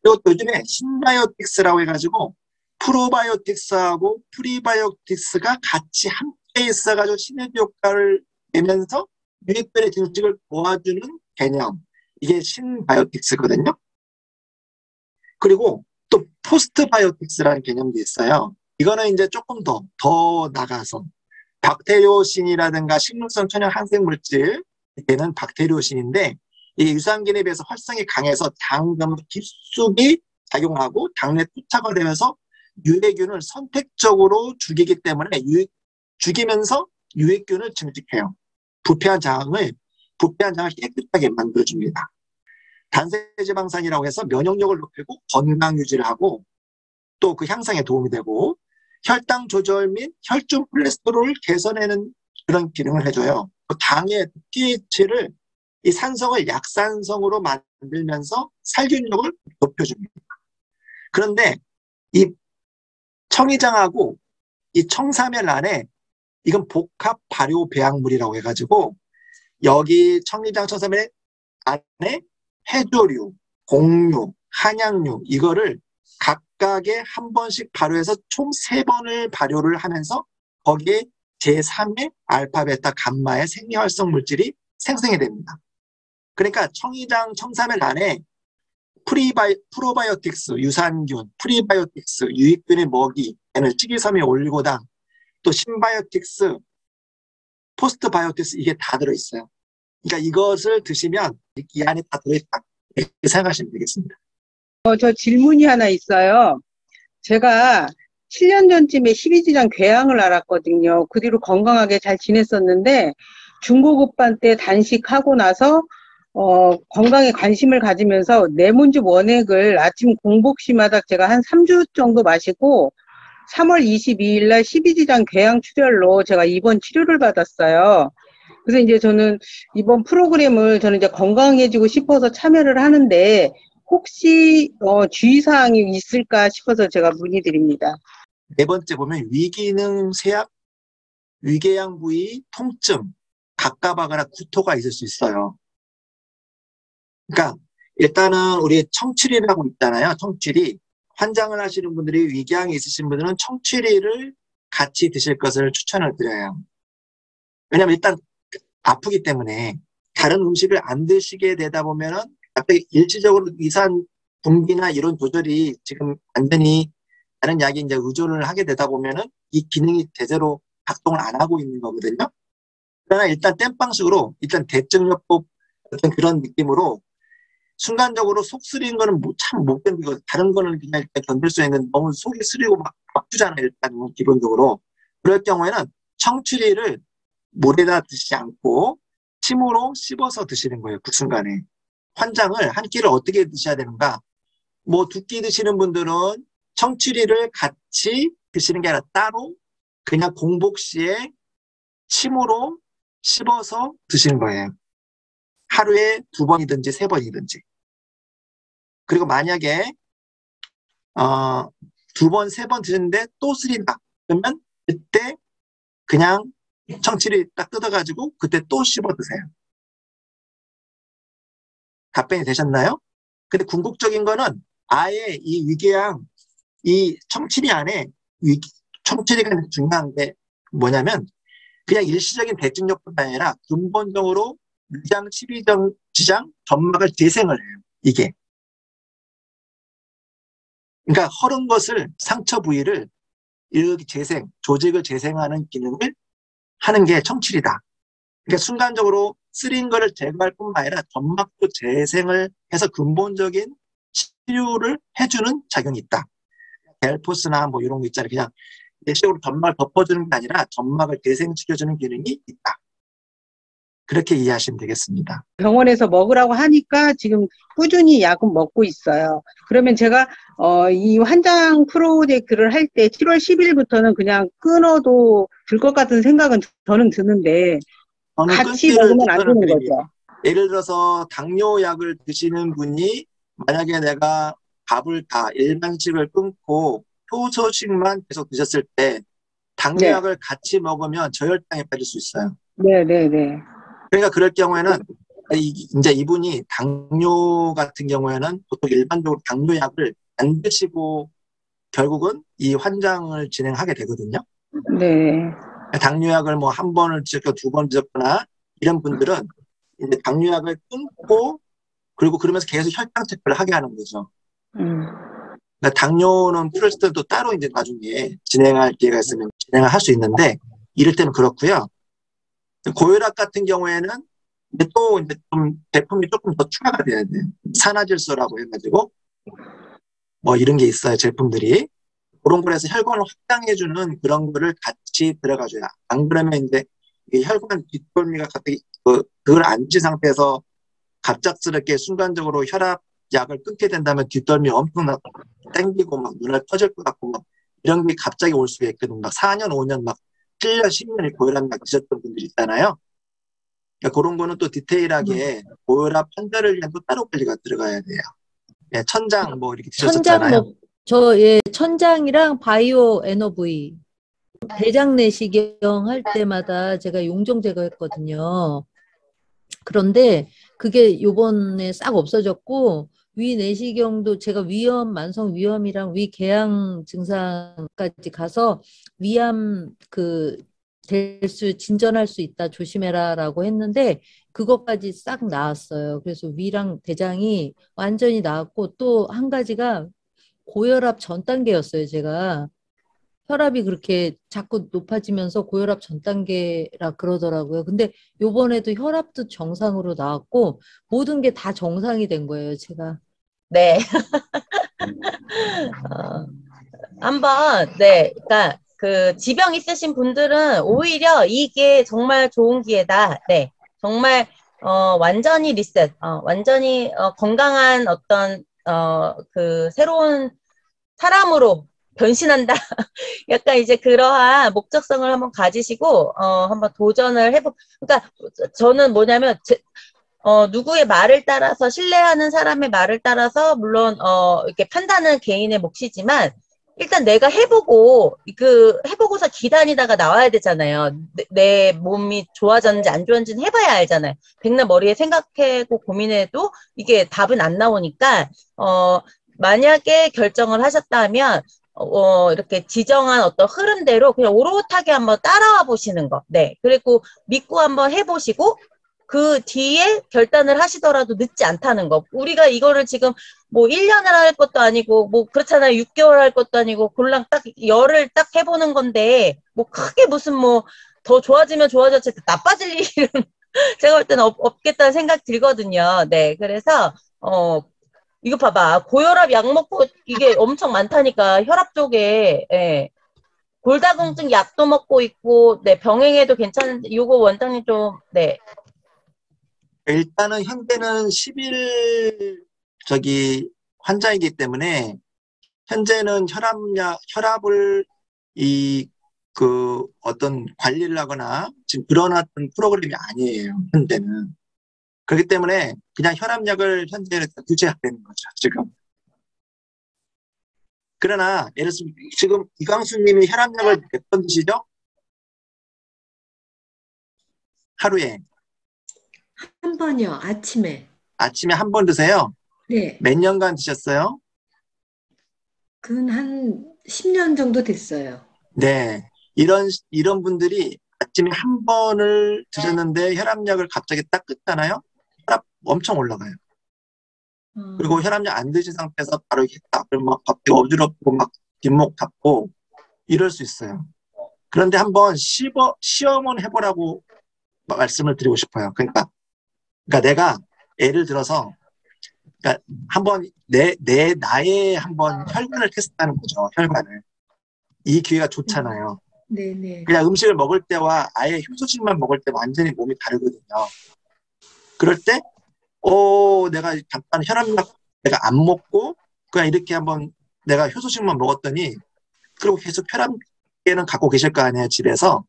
그리고 또 요즘에 신바이오틱스라고 해가지고 프로바이오틱스하고 프리바이오틱스가 같이 함께 있어가지고 시너지 효과를 내면서 유익균의 증식을 도와주는 개념. 이게 신바이오틱스거든요. 그리고 또 포스트바이오틱스라는 개념도 있어요. 이거는 이제 조금 더 나가서 박테리오신이라든가 식물성 천연 항생물질, 얘는 박테리오신인데 이 유산균에 비해서 활성이 강해서 당금 깊숙이 작용하고 당내 투착이 되면서 유해균을 선택적으로 죽이기 때문에 죽이면서 유해균을 증식해요. 부패한 장을 깨끗하게 만들어줍니다. 단세지방산이라고 해서 면역력을 높이고 건강 유지를 하고 또 그 향상에 도움이 되고 혈당 조절 및 혈중 콜레스테롤을 개선하는 그런 기능을 해줘요. 당의 pH를 이 산성을 약산성으로 만들면서 살균력을 높여줍니다. 그런데 이 청이장하고 이 청사멸 안에 이건 복합 발효 배양물이라고 해가지고 여기 청이장 청사멸 안에 해조류, 곡류, 한약류 이거를 각각의 한 번씩 발효해서 총 3번을 발효를 하면서 거기에 제3의 알파, 베타, 감마의 생리활성 물질이 생성이 됩니다. 그러니까 청이장, 청사멸 안에 프로바이오틱스, 유산균, 프리바이오틱스, 유익균의 먹이, 식이섬유, 올리고당, 또 신바이오틱스, 포스트바이오틱스 이게 다 들어있어요. 그러니까 이것을 드시면 이 안에 다 들어있다. 이렇게 생각하시면 되겠습니다. 저 질문이 하나 있어요. 제가 7년 전쯤에 12지장 궤양을 앓았거든요. 그 뒤로 건강하게 잘 지냈었는데 중고급반 때 단식하고 나서 건강에 관심을 가지면서 레몬즙 원액을 아침 공복시마다 제가 한 3주 정도 마시고 3월 22일 날 12지장 궤양 출혈로 제가 입원 치료를 받았어요. 그래서 이제 저는 이번 프로그램을 저는 이제 건강해지고 싶어서 참여를 하는데 혹시 주의사항이 있을까 싶어서 제가 문의드립니다. 네 번째 보면 위기능 쇠약, 위궤양 부위 통증, 갑갑하거나 구토가 있을 수 있어요. 그러니까 일단은 우리 청취리라고 있잖아요. 청취리. 환장을 하시는 분들이 위궤양이 있으신 분들은 청취리를 같이 드실 것을 추천을 드려요. 왜냐하면 일단 아프기 때문에 다른 음식을 안 드시게 되다 보면은 갑자기 일시적으로 위산 분비나 이런 조절이 지금 완전히 다른 약에 이제 의존을 하게 되다 보면은 이 기능이 제대로 작동을 안 하고 있는 거거든요. 그러나 일단 땜빵식으로 일단 대증요법 어떤 그런 느낌으로 순간적으로 속 쓰리는 거는 참 못 견디고 다른 거는 그냥 일단 견딜 수 있는 너무 속이 쓰리고 막 아프잖아요. 일단 기본적으로. 그럴 경우에는 청취리를 물에다 드시지 않고 침으로 씹어서 드시는 거예요. 그 순간에. 환장을 한 끼를 어떻게 드셔야 되는가? 뭐 2끼 드시는 분들은 청취리를 같이 드시는 게 아니라 따로 그냥 공복 시에 침으로 씹어서 드시는 거예요. 하루에 2번이든지 3번이든지. 그리고 만약에 2번, 3번 드시는데 또 쓰린다. 그러면 그때 그냥 청취리 딱 뜯어가지고 그때 또 씹어 드세요. 답변이 되셨나요? 근데 궁극적인 거는 아예 이 위궤양, 이 청취리 안에 청취리가 중요한 게 뭐냐면 그냥 일시적인 대증요법이 아니라 근본적으로 위장, 지장, 점막을 재생을 해요. 이게. 그러니까 허른 것을 상처 부위를 이렇게 조직을 재생하는 기능을 하는 게 청취리다. 그러니까 순간적으로 쓰린 거를 제거할 뿐만 아니라 점막도 재생을 해서 근본적인 치료를 해주는 작용이 있다. 델포스나 뭐 이런 거 있잖아요. 그냥 내식으로 점막을 덮어주는 게 아니라 점막을 재생시켜주는 기능이 있다. 그렇게 이해하시면 되겠습니다. 병원에서 먹으라고 하니까 지금 꾸준히 약은 먹고 있어요. 그러면 제가 이 환장 프로젝트를 할 때 7월 10일부터는 그냥 끊어도 될 것 같은 생각은 저는 드는데 같이 먹으면 안 되는 거죠. 예를 들어서 당뇨약을 드시는 분이 만약에 내가 밥을 다 일반식을 끊고 효소식만 계속 드셨을 때 당뇨약을 네. 같이 먹으면 저혈당에 빠질 수 있어요. 네네네. 그러니까 그럴 경우에는 이제 이분이 당뇨 같은 경우에는 보통 일반적으로 당뇨약을 안 드시고 결국은 이 환장을 진행하게 되거든요. 네. 당뇨약을 뭐 한 번을 드셨거나 두 번 드셨거나 이런 분들은 이제 당뇨약을 끊고 그리고 그러면서 계속 혈당 체크를 하게 하는 거죠. 그러니까 당뇨는 필요했을 때도 따로 이제 나중에 진행할 기회가 있으면 진행을 할 수 있는데 이럴 때는 그렇고요. 고혈압 같은 경우에는 이제 또 이제 좀 제품이 조금 더 추가가 돼야 돼요. 산화질소라고 해가지고 뭐 이런 게 있어요, 제품들이. 그런 거에서 혈관을 확장해주는 그런 거를 같이 들어가줘야. 안 그러면 이제 이 혈관 뒷골미가 갑자기 그걸 안 지 상태에서 갑작스럽게 순간적으로 혈압약을 끊게 된다면 뒷덜미 엄청 땡기고 막 눈알 터질 것 같고 막 이런 게 갑자기 올 수가 있거든요. 막 4년, 5년, 막 7년, 10년을 고혈압약 드셨던 분들이 있잖아요. 그러니까 그런 거는 또 디테일하게 고혈압 환자를 위한 또 따로 관리가 들어가야 돼요. 예, 천장 뭐 이렇게 드셨었잖아요. 천장이랑 바이오 NOV 대장 내시경 할 때마다 제가 용종 제거했거든요. 그런데 그게 요번에 싹 없어졌고 위 내시경도 제가 만성 위염이랑 위궤양 증상까지 가서 위암 진전할 수 있다 조심해라라고 했는데 그것까지 싹 나았어요. 그래서 위랑 대장이 완전히 나았고 또 한 가지가 고혈압 전 단계였어요, 제가. 혈압이 그렇게 자꾸 높아지면서 고혈압 전 단계라 그러더라고요. 근데 요번에도 혈압도 정상으로 나왔고 모든 게 다 정상이 된 거예요, 제가. 네. 한번, 네. 그러니까 그 지병 있으신 분들은 오히려 이게 정말 좋은 기회다. 네. 정말, 완전히 리셋, 완전히, 건강한 어떤, 그 새로운 사람으로 변신한다. 약간 이제 그러한 목적성을 한번 가지시고, 한번 도전을 그러니까 저는 뭐냐면, 누구의 말을 따라서, 신뢰하는 사람의 말을 따라서, 물론, 이렇게 판단은 개인의 몫이지만, 일단 내가 해보고서 기다리다가 나와야 되잖아요. 내 몸이 좋아졌는지 안 좋아졌는지 해봐야 알잖아요. 백날 머리에 생각하고 고민해도 이게 답은 안 나오니까, 만약에 결정을 하셨다면, 이렇게 지정한 어떤 흐름대로 그냥 오롯하게 한번 따라와 보시는 거. 네. 그리고 믿고 한번 해보시고, 그 뒤에 결단을 하시더라도 늦지 않다는 거. 우리가 이거를 지금 뭐 1년을 할 것도 아니고, 뭐 그렇잖아요. 6개월 할 것도 아니고, 골랑 딱 열을 딱 해보는 건데, 뭐 크게 무슨 뭐 더 좋아지면 좋아졌지 나빠질 일은 제가 볼 때는 없겠다는 생각 들거든요. 네. 그래서, 이거 봐봐. 고혈압 약 먹고 이게 엄청 많다니까. 혈압 쪽에, 예. 골다공증 약도 먹고 있고, 네. 병행해도 괜찮은데, 요거 원장님 좀, 네. 일단은 현재는 10일 환자이기 때문에 현재는 혈압을 어떤 관리를 하거나 지금 그런 어떤 프로그램이 아니에요. 현재는. 그렇기 때문에 그냥 혈압약을 현재 규제하게 되는 거죠, 지금. 그러나 예를 들어서 지금 이광수님이 혈압약을 몇 번 드시죠? 하루에? 한 번요, 아침에. 아침에 한 번 드세요? 네. 몇 년간 드셨어요? 그건 한 10년 정도 됐어요. 네. 이런 분들이 아침에 한 번을 드셨는데 혈압약을 갑자기 딱 끊잖아요? 혈압 엄청 올라가요. 그리고 혈압약 안 드신 상태에서 바로 이렇게 딱 막 갑자기 어지럽고 막 뒷목 잡고 이럴 수 있어요. 그런데 한번 시험은 해보라고 말씀을 드리고 싶어요. 그러니까 내가 예를 들어서 그러니까 한번 나의 한번 혈관을 테스트하는 거죠. 혈관을. 이 기회가 좋잖아요. 네네. 그냥 음식을 먹을 때와 아예 효소식만 먹을 때 완전히 몸이 다르거든요. 그럴 때 내가 잠깐 혈압약 내가 안 먹고 그냥 이렇게 한번 내가 효소식만 먹었더니 그리고 계속 혈압계는 갖고 계실 거 아니에요, 집에서.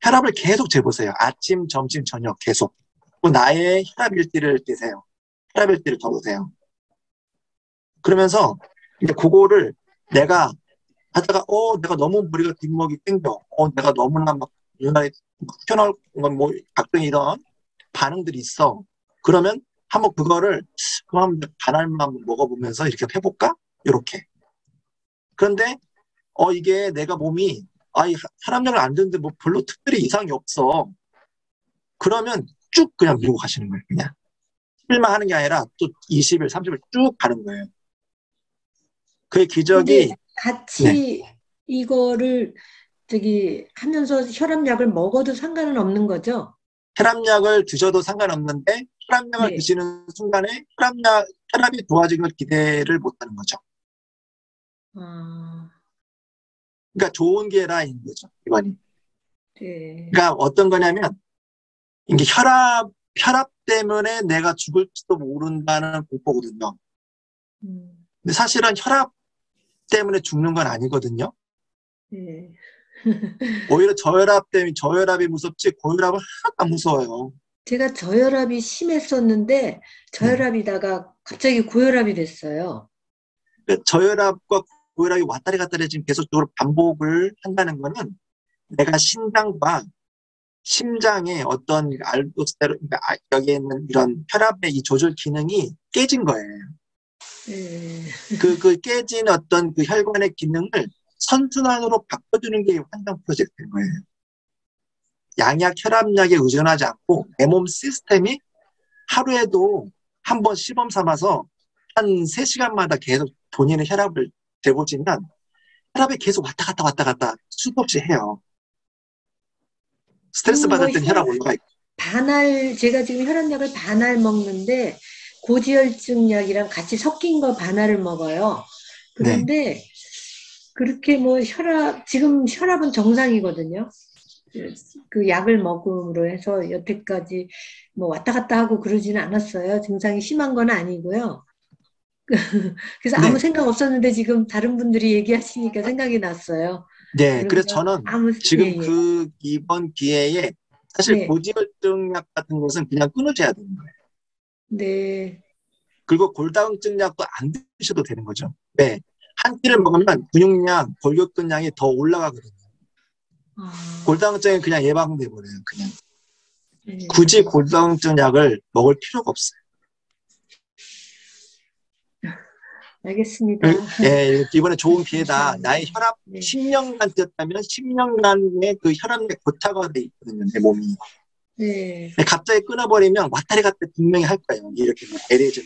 혈압을 계속 재보세요. 아침, 점심, 저녁 계속. 또 나의 혈압 일지를 떼세요. 혈압 일지를 적으세요. 그러면서 이제 그거를 내가 하다가 내가 너무 머리가 뒷목이 땡겨. 내가 너무나 막 눈알이 튀어나올 뭐 각종 이런 반응들이 있어. 그러면 한번 그거를 그럼 반알만 한번 먹어보면서 이렇게 해볼까? 이렇게. 그런데 이게 내가 몸이 혈압약을 안 드는데 뭐 별로 특별히 이상이 없어. 그러면 쭉 그냥 밀고 가시는 거예요. 그냥 10일만 하는 게 아니라 또 20일, 30일 쭉 가는 거예요. 그의 기적이 근데 네. 같이 이거를 하면서 혈압약을 먹어도 상관은 없는 거죠? 혈압약을 드셔도 상관없는데 혈압약을 네. 드시는 순간에 혈압이 좋아지는 걸 기대를 못하는 거죠. 아, 그러니까 좋은 계라인 거죠. 이번이. 네. 그러니까 어떤 거냐면 이게 혈압 때문에 내가 죽을지도 모른다는 공포거든요. 근데 사실은 혈압 때문에 죽는 건 아니거든요. 네. 오히려 저혈압이 무섭지 고혈압은 하나도 안 무서워요. 제가 저혈압이 심했었는데 네. 저혈압이다가 갑자기 고혈압이 됐어요. 그러니까 저혈압과 고혈압이 왔다리 갔다리 지금 계속적으로 반복을 한다는 거는 내가 신장과 심장의 어떤 알도스테론, 그러니까 여기에 있는 이런 혈압의 이 조절 기능이 깨진 거예요. 네. 그 깨진 어떤 그 혈관의 기능을 선순환으로 바꿔주는 게 환경 프로젝트인 거예요. 양약 혈압약에 의존하지 않고 내 몸 시스템이 하루에도 한 번 시범 삼아서 한 3시간마다 계속 본인의 혈압을 재보지만 혈압이 계속 왔다 갔다 수도 없이 해요. 스트레스 받을 땐 혈압 올라가 있고. 제가 지금 혈압약을 반알 먹는데 고지혈증약이랑 같이 섞인 거 반알을 먹어요. 그런데 그렇게 뭐 지금 혈압은 정상이거든요. 그 약을 먹음으로 해서 여태까지 뭐 왔다 갔다 하고 그러지는 않았어요. 증상이 심한 건 아니고요. 그래서 아무 생각 없었는데 지금 다른 분들이 얘기하시니까 생각이 났어요. 네, 그래서 저는 지금 이번 기회에 사실 네. 고지혈증약 같은 것은 그냥 끊어줘야 되는 거예요. 네. 그리고 골다공증 약도 안 드셔도 되는 거죠. 네. 한 끼를 먹으면 근육량, 골격근량이 더 올라가거든요. 골다공증은 그냥 예방돼 버려요. 그냥. 굳이 골다공증 약을 먹을 필요가 없어요. 알겠습니다. 예, 이번에 좋은 기회다. 나의 혈압 10년간 뛰었다면 10년간의 그 혈압의 고타가 돼 있거든요. 내 몸이. 네. 갑자기 끊어버리면 왔다리 갔다리 분명히 할 거예요. 이렇게 LH,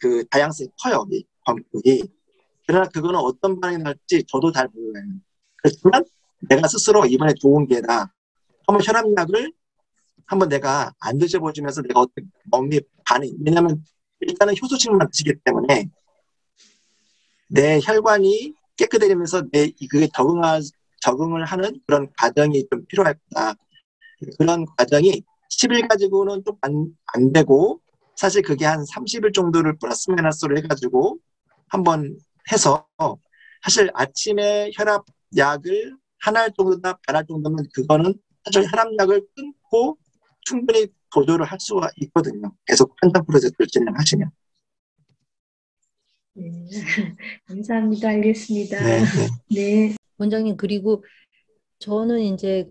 그 다양성이 커요. 이 방법이. 그러나 그거는 어떤 반응이 날지 저도 잘 몰라요. 그렇지만 내가 스스로 이번에 좋은 기회다. 한번 혈압약을 한번 내가 안 드셔보시면서 내가 어떻게 몸이 반응이, 왜냐면 일단은 효소식만 드시기 때문에 내 혈관이 깨끗해지면서 그게 적응을 하는 그런 과정이 좀 필요할 거다. 그런 과정이 10일 가지고는 좀 안 되고, 사실 그게 한 30일 정도를 플러스 마이너스로 해가지고 한번 해서, 사실 아침에 혈압약을 한 알 정도나 반 알 정도면 그거는 사실 혈압약을 끊고 충분히 조절을 할 수가 있거든요. 계속 판단 프로젝트를 진행하시면. 네. 감사합니다. 알겠습니다. 네. 네. 원장님, 그리고 저는 이제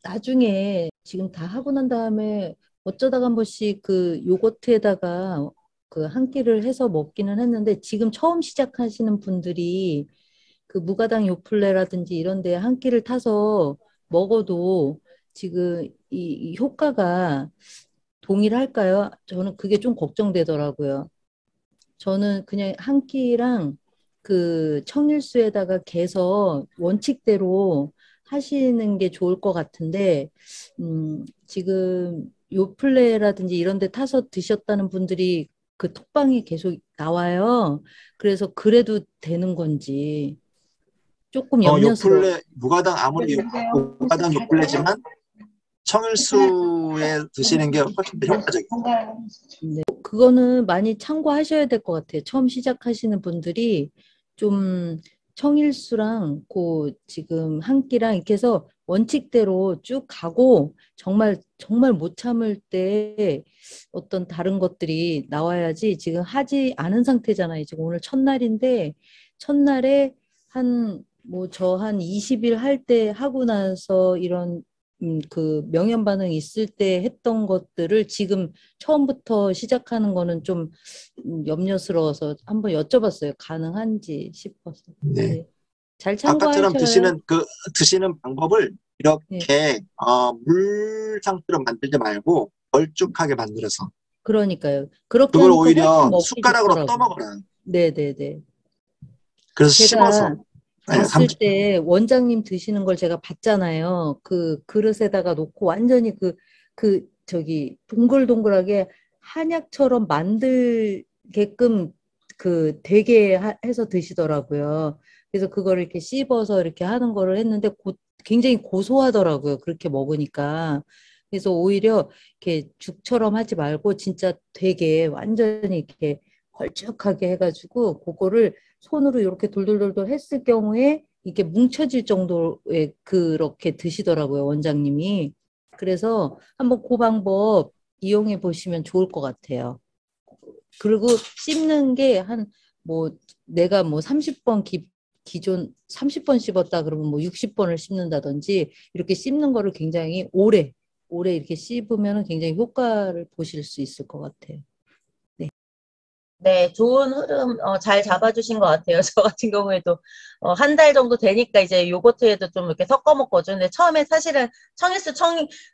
나중에 지금 다 하고 난 다음에 어쩌다가 한 번씩 요거트에다가 한 끼를 해서 먹기는 했는데, 지금 처음 시작하시는 분들이 무가당 요플레라든지 이런 데 한 끼를 타서 먹어도 지금 이 효과가 동일할까요? 저는 그게 좀 걱정되더라고요. 저는 그냥 한 끼랑 청일수에다가 개서 원칙대로 하시는 게 좋을 것 같은데, 지금 요플레라든지 이런 데 타서 드셨다는 분들이 톡방이 계속 나와요. 그래서 그래도 되는 건지 조금 염려스러워요. 무가당 아무리 무가당 요플레지만 청일수에 드시는 게 훨씬 더 효과적이에요. 네. 그거는 많이 참고하셔야 될 것 같아요. 처음 시작하시는 분들이 좀 청일수랑 지금 한 끼랑 이렇게 해서 원칙대로 쭉 가고, 정말 못 참을 때 어떤 다른 것들이 나와야지. 지금 하지 않은 상태잖아요. 지금 오늘 첫날인데, 첫날에 한 20일 할 때 하고 나서 이런 그 명현 반응 있을 때 했던 것들을 지금 처음부터 시작하는 거는 좀 염려스러워서 한번 여쭤봤어요. 가능한지 싶어서. 네. 네. 잘 아까처럼 참고하셔요. 드시는 방법을 네. 이렇게 물 상태로 만들지 말고 걸쭉하게 만들어서 그러니까요. 그렇게 그걸 하니까 훨씬 오히려 먹기 숟가락으로 좋더라고요. 떠먹어라. 네네네. 그래서 제가 씹어서 갔을 때 원장님 드시는 걸 제가 봤잖아요. 그 그릇에다가 놓고 완전히 저기 동글동글하게 한약처럼 만들게끔 되게 해서 드시더라고요. 그래서 그거를 이렇게 씹어서 이렇게 하는 거를 했는데 굉장히 고소하더라고요. 그렇게 먹으니까. 그래서 오히려 이렇게 죽처럼 하지 말고 진짜 되게 완전히 이렇게 걸쭉하게 해가지고 그거를 손으로 이렇게 돌돌돌돌 했을 경우에 이게 뭉쳐질 정도의 그렇게 드시더라고요, 원장님이. 그래서 한번 그 방법 이용해 보시면 좋을 것 같아요. 그리고 씹는 게 내가 30번 기존 30번 씹었다 그러면 60번을 씹는다든지 이렇게 씹는 거를 굉장히 오래 이렇게 씹으면 굉장히 효과를 보실 수 있을 것 같아요. 네, 좋은 흐름 잘 잡아주신 것 같아요. 저 같은 경우에도 한 달 정도 되니까 이제 요거트에도 좀 이렇게 섞어 먹거든요. 근데 처음에 사실은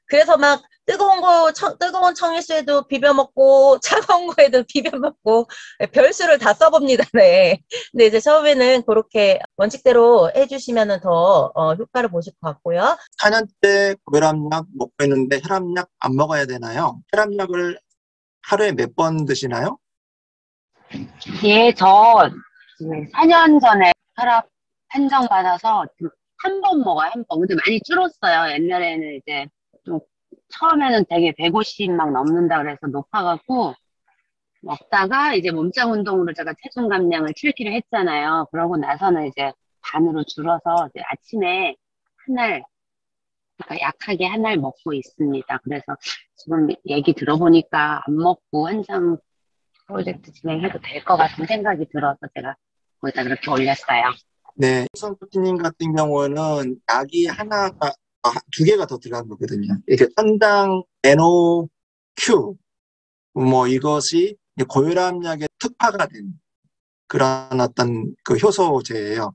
그래서 막 뜨거운 청일수에도 비벼 먹고 차가운 거에도 비벼 먹고 별수를 다 써봅니다. 네. 근데 이제 처음에는 그렇게 원칙대로 해주시면은 더 효과를 보실 것 같고요. 4년째 고혈압약 먹고 있는데 혈압약 안 먹어야 되나요? 혈압약을 하루에 몇 번 드시나요? 예, 저 4년 전에 혈압 판정받아서 한 번 먹어요, 한 번. 근데 많이 줄었어요. 옛날에는 이제 좀 처음에는 되게 150 막 넘는다 그래서 높아갖고 먹다가 이제 몸짱 운동으로 제가 체중 감량을 7kg 했잖아요. 그러고 나서는 이제 반으로 줄어서 이제 아침에 그러니까 약하게 한 알 먹고 있습니다. 그래서 지금 얘기 들어보니까 안 먹고 한상 프로젝트 진행해도 될 것 같은 생각이 들어서 제가 거기다 그렇게 올렸어요. 네, 코치님 같은 경우는 약이 두 개가 더 들어간 거거든요. 이렇게 천당 NOQ 이것이 고혈압약의 특화가 된 그런 어떤 그 효소제예요.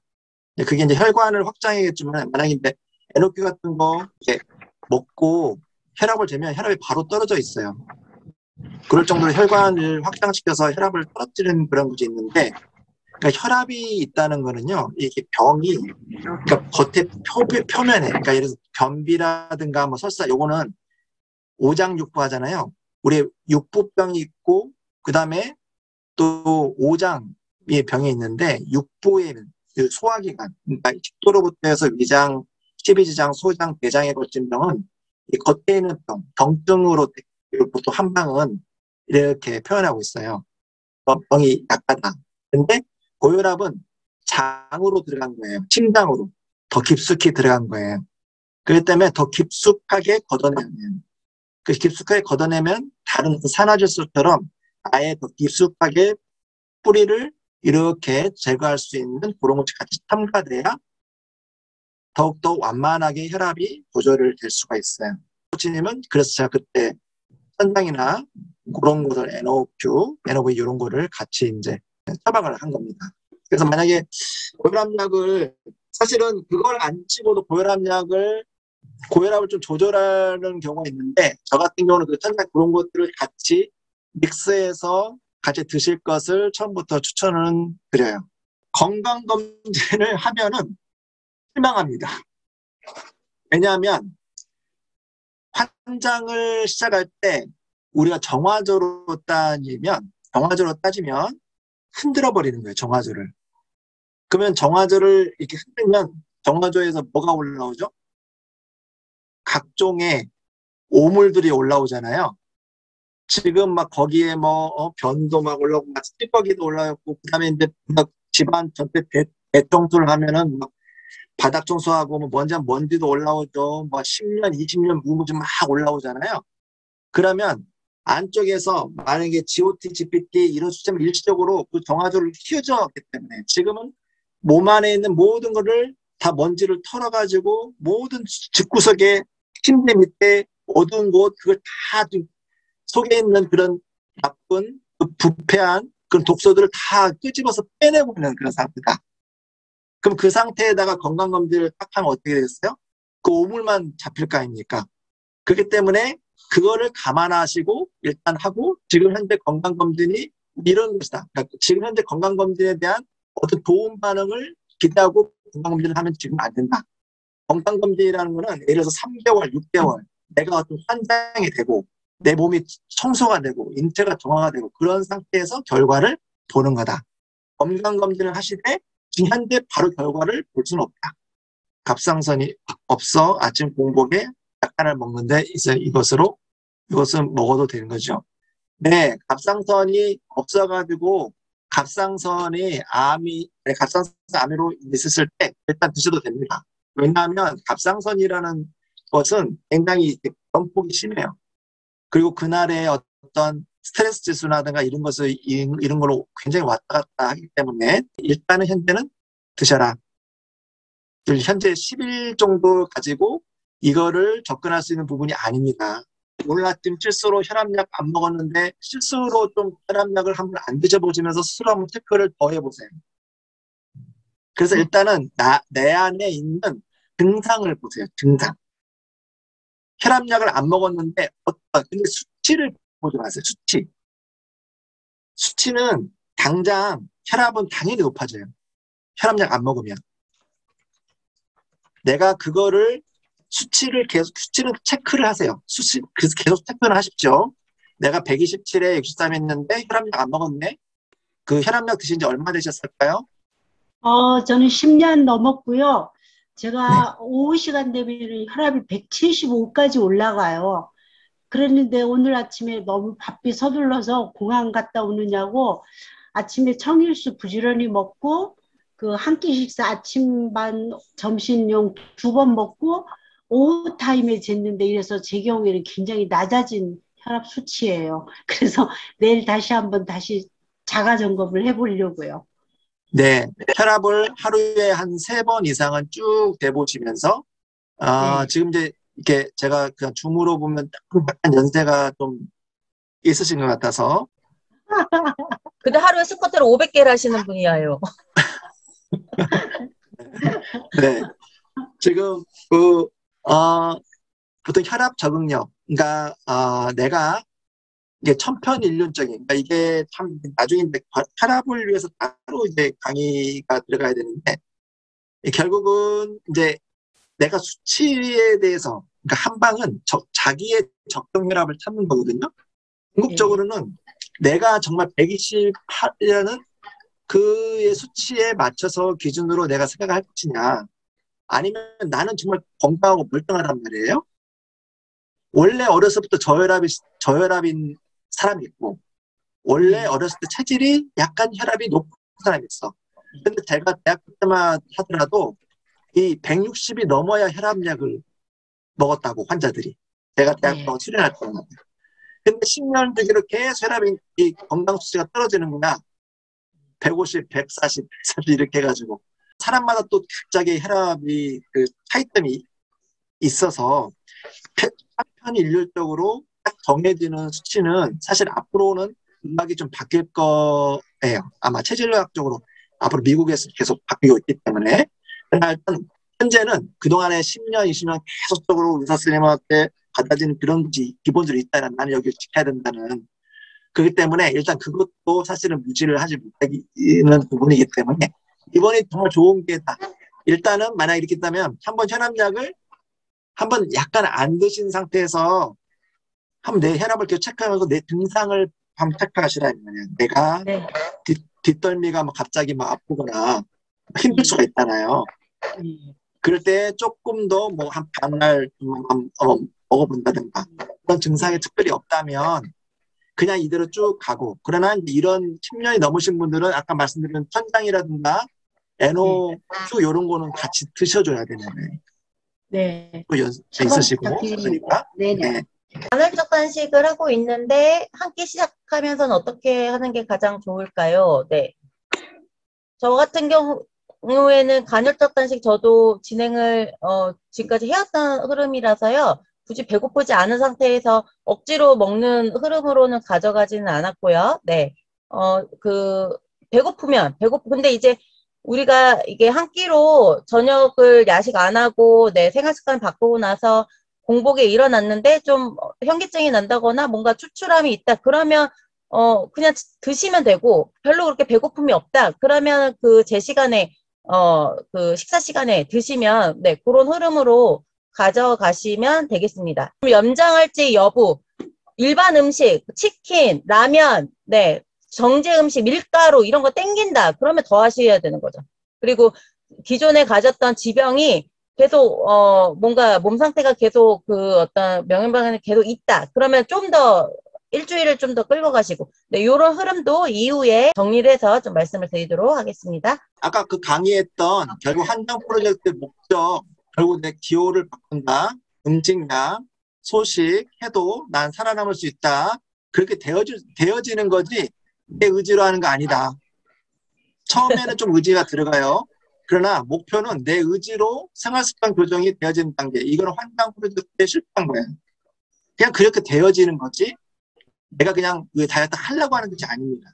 그게 이제 혈관을 확장하겠지만 만약에 이제 NOQ 같은 거 이렇게 먹고 혈압을 재면 혈압이 바로 떨어져 있어요. 그럴 정도로 혈관을 확장시켜서 혈압을 떨어뜨리는 그런 것이 있는데, 그러니까 혈압이 있다는 거는요, 이게 병이, 그러니까 겉에 표면에, 그러니까 예를 들어서 변비라든가 설사, 요거는 오장육부 하잖아요. 우리 육부병이 있고, 그 다음에 또 오장의 병이 있는데, 육부에는 소화기관, 그러니까 식도로부터 해서 위장, 십이지장, 소장, 대장에 걸친 병은 이 겉에 있는 병증으로 보통 한방은 이렇게 표현하고 있어요. 병이 약하다. 근데 고혈압은 장으로 들어간 거예요. 심장으로 더 깊숙이 들어간 거예요. 그렇기 때문에 더 깊숙하게 걷어내면, 그 깊숙하게 걷어내면 다른 산화질소처럼 아예 더 깊숙하게 뿌리를 이렇게 제거할 수 있는 그런 것이 같이 첨가돼야 더욱더 완만하게 혈압이 조절을 될 수가 있어요. 코치님은 그래서 제가 그때 선장이나 그런 것을 NOQ, NOV 이런 거를 같이 이제 처방을 한 겁니다. 그래서 만약에 고혈압약을 사실은 그걸 안 치고도 고혈압을 좀 조절하는 경우가 있는데 저 같은 경우는 그 선장 그런 것들을 같이 믹스해서 같이 드실 것을 처음부터 추천을 드려요. 건강검진을 하면은 실망합니다. 왜냐하면 환장을 시작할 때 우리가 정화조로 따지면 흔들어 버리는 거예요. 정화조를. 그러면 정화조를 이렇게 흔들면 정화조에서 뭐가 올라오죠? 각종의 오물들이 올라오잖아요. 지금 막 거기에 변도 막 올라오고 찌꺼기도 올라오고 그다음에 이제 집안 전체 대청소를 하면은 막 바닥 청소하고 먼지도 올라오죠. 10년, 20년 묵은지 막 올라오잖아요. 그러면 안쪽에서 만약에 GOT, GPT 이런 시스템을 일시적으로 그 정화조를 키워줬기 때문에 지금은 몸 안에 있는 모든 거를 다 먼지를 털어가지고 모든 집구석에 침대 밑에 어두운 곳, 그걸 다 속에 있는 그런 나쁜, 부패한 그런 독소들을 다 끄집어서 빼내고 있는 그런 상태다. 그럼 그 상태에다가 건강검진을 딱 하면 어떻게 되겠어요? 그 오물만 잡힐 거 아닙니까? 그렇기 때문에 그거를 감안하시고 일단 하고 지금 현재 건강검진이 이런 것이다. 그러니까 지금 현재 건강검진에 대한 어떤 도움 반응을 기대하고 건강검진을 하면 지금 안 된다. 건강검진이라는 거는 예를 들어서 3개월, 6개월 내가 어떤 환장이 되고 내 몸이 청소가 되고 인체가 정화가 되고 그런 상태에서 결과를 보는 거다. 건강검진을 하시되 지금 현재 바로 결과를 볼 수는 없다. 갑상선이 없어 아침 공복에 약간을 먹는데 이제 이것은 먹어도 되는 거죠. 네, 갑상선이 없어가지고 갑상선이 암으로 있었을 때 일단 드셔도 됩니다. 왜냐하면 갑상선이라는 것은 굉장히 변폭이 심해요. 그리고 그날의 어떤 스트레스 지수라든가 이런 걸로 굉장히 왔다 갔다 하기 때문에 일단은 현재는 드셔라. 현재 10일 정도 가지고 이거를 접근할 수 있는 부분이 아닙니다. 오늘 아침 실수로 혈압약 안 먹었는데 실수로 좀 혈압약을 한번 안 드셔보시면서 스스로 한번 체크를 더 해보세요. 그래서 일단은 내 안에 있는 증상을 보세요. 증상. 혈압약을 안 먹었는데 근데 수치를 보지 마세요. 수치는 당장 혈압은 당연히 높아져요. 혈압약 안 먹으면. 내가 그거를 수치를 체크를 하세요. 그래서 계속 체크를 하십시오. 내가 127에 63 했는데 혈압약 안 먹었네. 그 혈압약 드신 지 얼마 되셨을까요? 저는 10년 넘었고요. 제가 오후 시간 되면 혈압이 175까지 올라가요. 그랬는데 오늘 아침에 너무 바삐 서둘러서 공항 갔다 오느냐고 아침에 청일수 부지런히 먹고 그 한 끼 식사 아침 반 점심용 2번 먹고 오후 타임에 쟀는데 이래서 제 경우에는 굉장히 낮아진 혈압 수치예요. 그래서 내일 다시 자가 점검을 해보려고요. 네, 혈압을 하루에 한 3번 이상은 쭉 대보시면서 네. 지금 이제 이렇게 제가 그냥 줌으로 보면 약간 연세가 좀 있으신 것 같아서 근데 하루에 스쿼트를 500개를 하시는 분이에요. 네, 지금 보통 혈압 적응력, 그러니까 내가 이게 천편일률적인, 그러니까 이게 참 나중에 혈압을 위해서 따로 이제 강의가 들어가야 되는데 결국은 이제 내가 수치에 대해서 그러니까 한 방은 자기의 적정 혈압을 찾는 거거든요. 궁극적으로는 내가 정말 128이라는 그의 수치에 맞춰서 기준으로 내가 생각할 것이냐 아니면 나는 정말 건강하고 멀쩡하단 말이에요. 원래 어렸을 때부터 저혈압인 사람이 있고 원래 어렸을 때 체질이 약간 혈압이 높은 사람이 있어. 근데 제가 대학교 때만 하더라도 이 160이 넘어야 혈압약을 먹었다고 환자들이. 제가 대학교 수련할 때만. 근데 10년 주기로 계속 혈압이 이 건강 수치가 떨어지는구나. 150, 140, 140 이렇게 해가지고 사람마다 또 갑자기 혈압이 그 차이점이 있어서 편일률적으로 딱 정해지는 수치는 사실 앞으로는 음악이 좀 바뀔 거예요. 아마 체질학적으로 앞으로 미국에서 계속 바뀌고 있기 때문에. 그러나 일단 현재는 그동안에 10년, 20년 계속적으로 의사 선생님한테 받아지는 그런 기본적으로 있다는 나는 여기를 지켜야 된다는 그렇기 때문에 일단 그것도 사실은 무시를 하지 못하는 부분이기 때문에 이번에 정말 좋은 기회다. 일단은 만약에 이렇게 있다면 한번 혈압약을 한번 약간 안 드신 상태에서 한번 내 혈압을 계속 체크하면서 내 증상을 한번 체크하시라는 거예요. 내가 뒷덜미가 막 갑자기 막 아프거나 힘들 수가 있잖아요. 그럴 때 조금 더 뭐 한 반날 먹어본다든가 그런 증상이 특별히 없다면 그냥 이대로 쭉 가고 그러나 이런 10년이 넘으신 분들은 아까 말씀드린 천장이라든가 NO2 이런 거는 같이 드셔줘야 되는 거예요. 네. 또 있으시고 그러니까 네네. 간헐적 단식을 하고 있는데 한 끼 시작하면서는 어떻게 하는 게 가장 좋을까요? 네. 저 같은 경우에는 간헐적 단식 저도 진행을 지금까지 해왔던 흐름이라서요. 굳이 배고프지 않은 상태에서 억지로 먹는 흐름으로는 가져가지는 않았고요. 네. 근데 이제 우리가 이게 한 끼로 저녁을 야식 안 하고, 네, 생활 습관 바꾸고 나서 공복에 일어났는데 좀 현기증이 난다거나 뭔가 출출함이 있다. 그러면, 그냥 드시면 되고, 별로 그렇게 배고픔이 없다. 그러면 제 시간에, 그 식사 시간에 드시면, 네, 그런 흐름으로 가져가시면 되겠습니다. 염장할지 여부, 일반 음식, 치킨, 라면, 네, 정제 음식, 밀가루 이런 거 땡긴다. 그러면 더 하셔야 되는 거죠. 그리고 기존에 가졌던 지병이 계속 뭔가 몸 상태가 계속 어떤 명현방향에 계속 있다. 그러면 좀 더 일주일을 좀 더 끌고 가시고, 네, 요런 흐름도 이후에 정리를 해서 좀 말씀을 드리도록 하겠습니다. 아까 강의했던 결국 한정 프로젝트의 목적, 결국 내 기호를 바꾼다, 음식량, 소식 해도 난 살아남을 수 있다. 그렇게 되어지는 거지 내 의지로 하는 거 아니다. 처음에는 좀 의지가 들어가요. 그러나 목표는 내 의지로 생활습관 교정이 되어지는 단계. 이거는 환경 프로젝트에 실패한 거예요. 그냥 그렇게 되어지는 거지 내가 그냥 다이어트 하려고 하는 것이 아닙니다.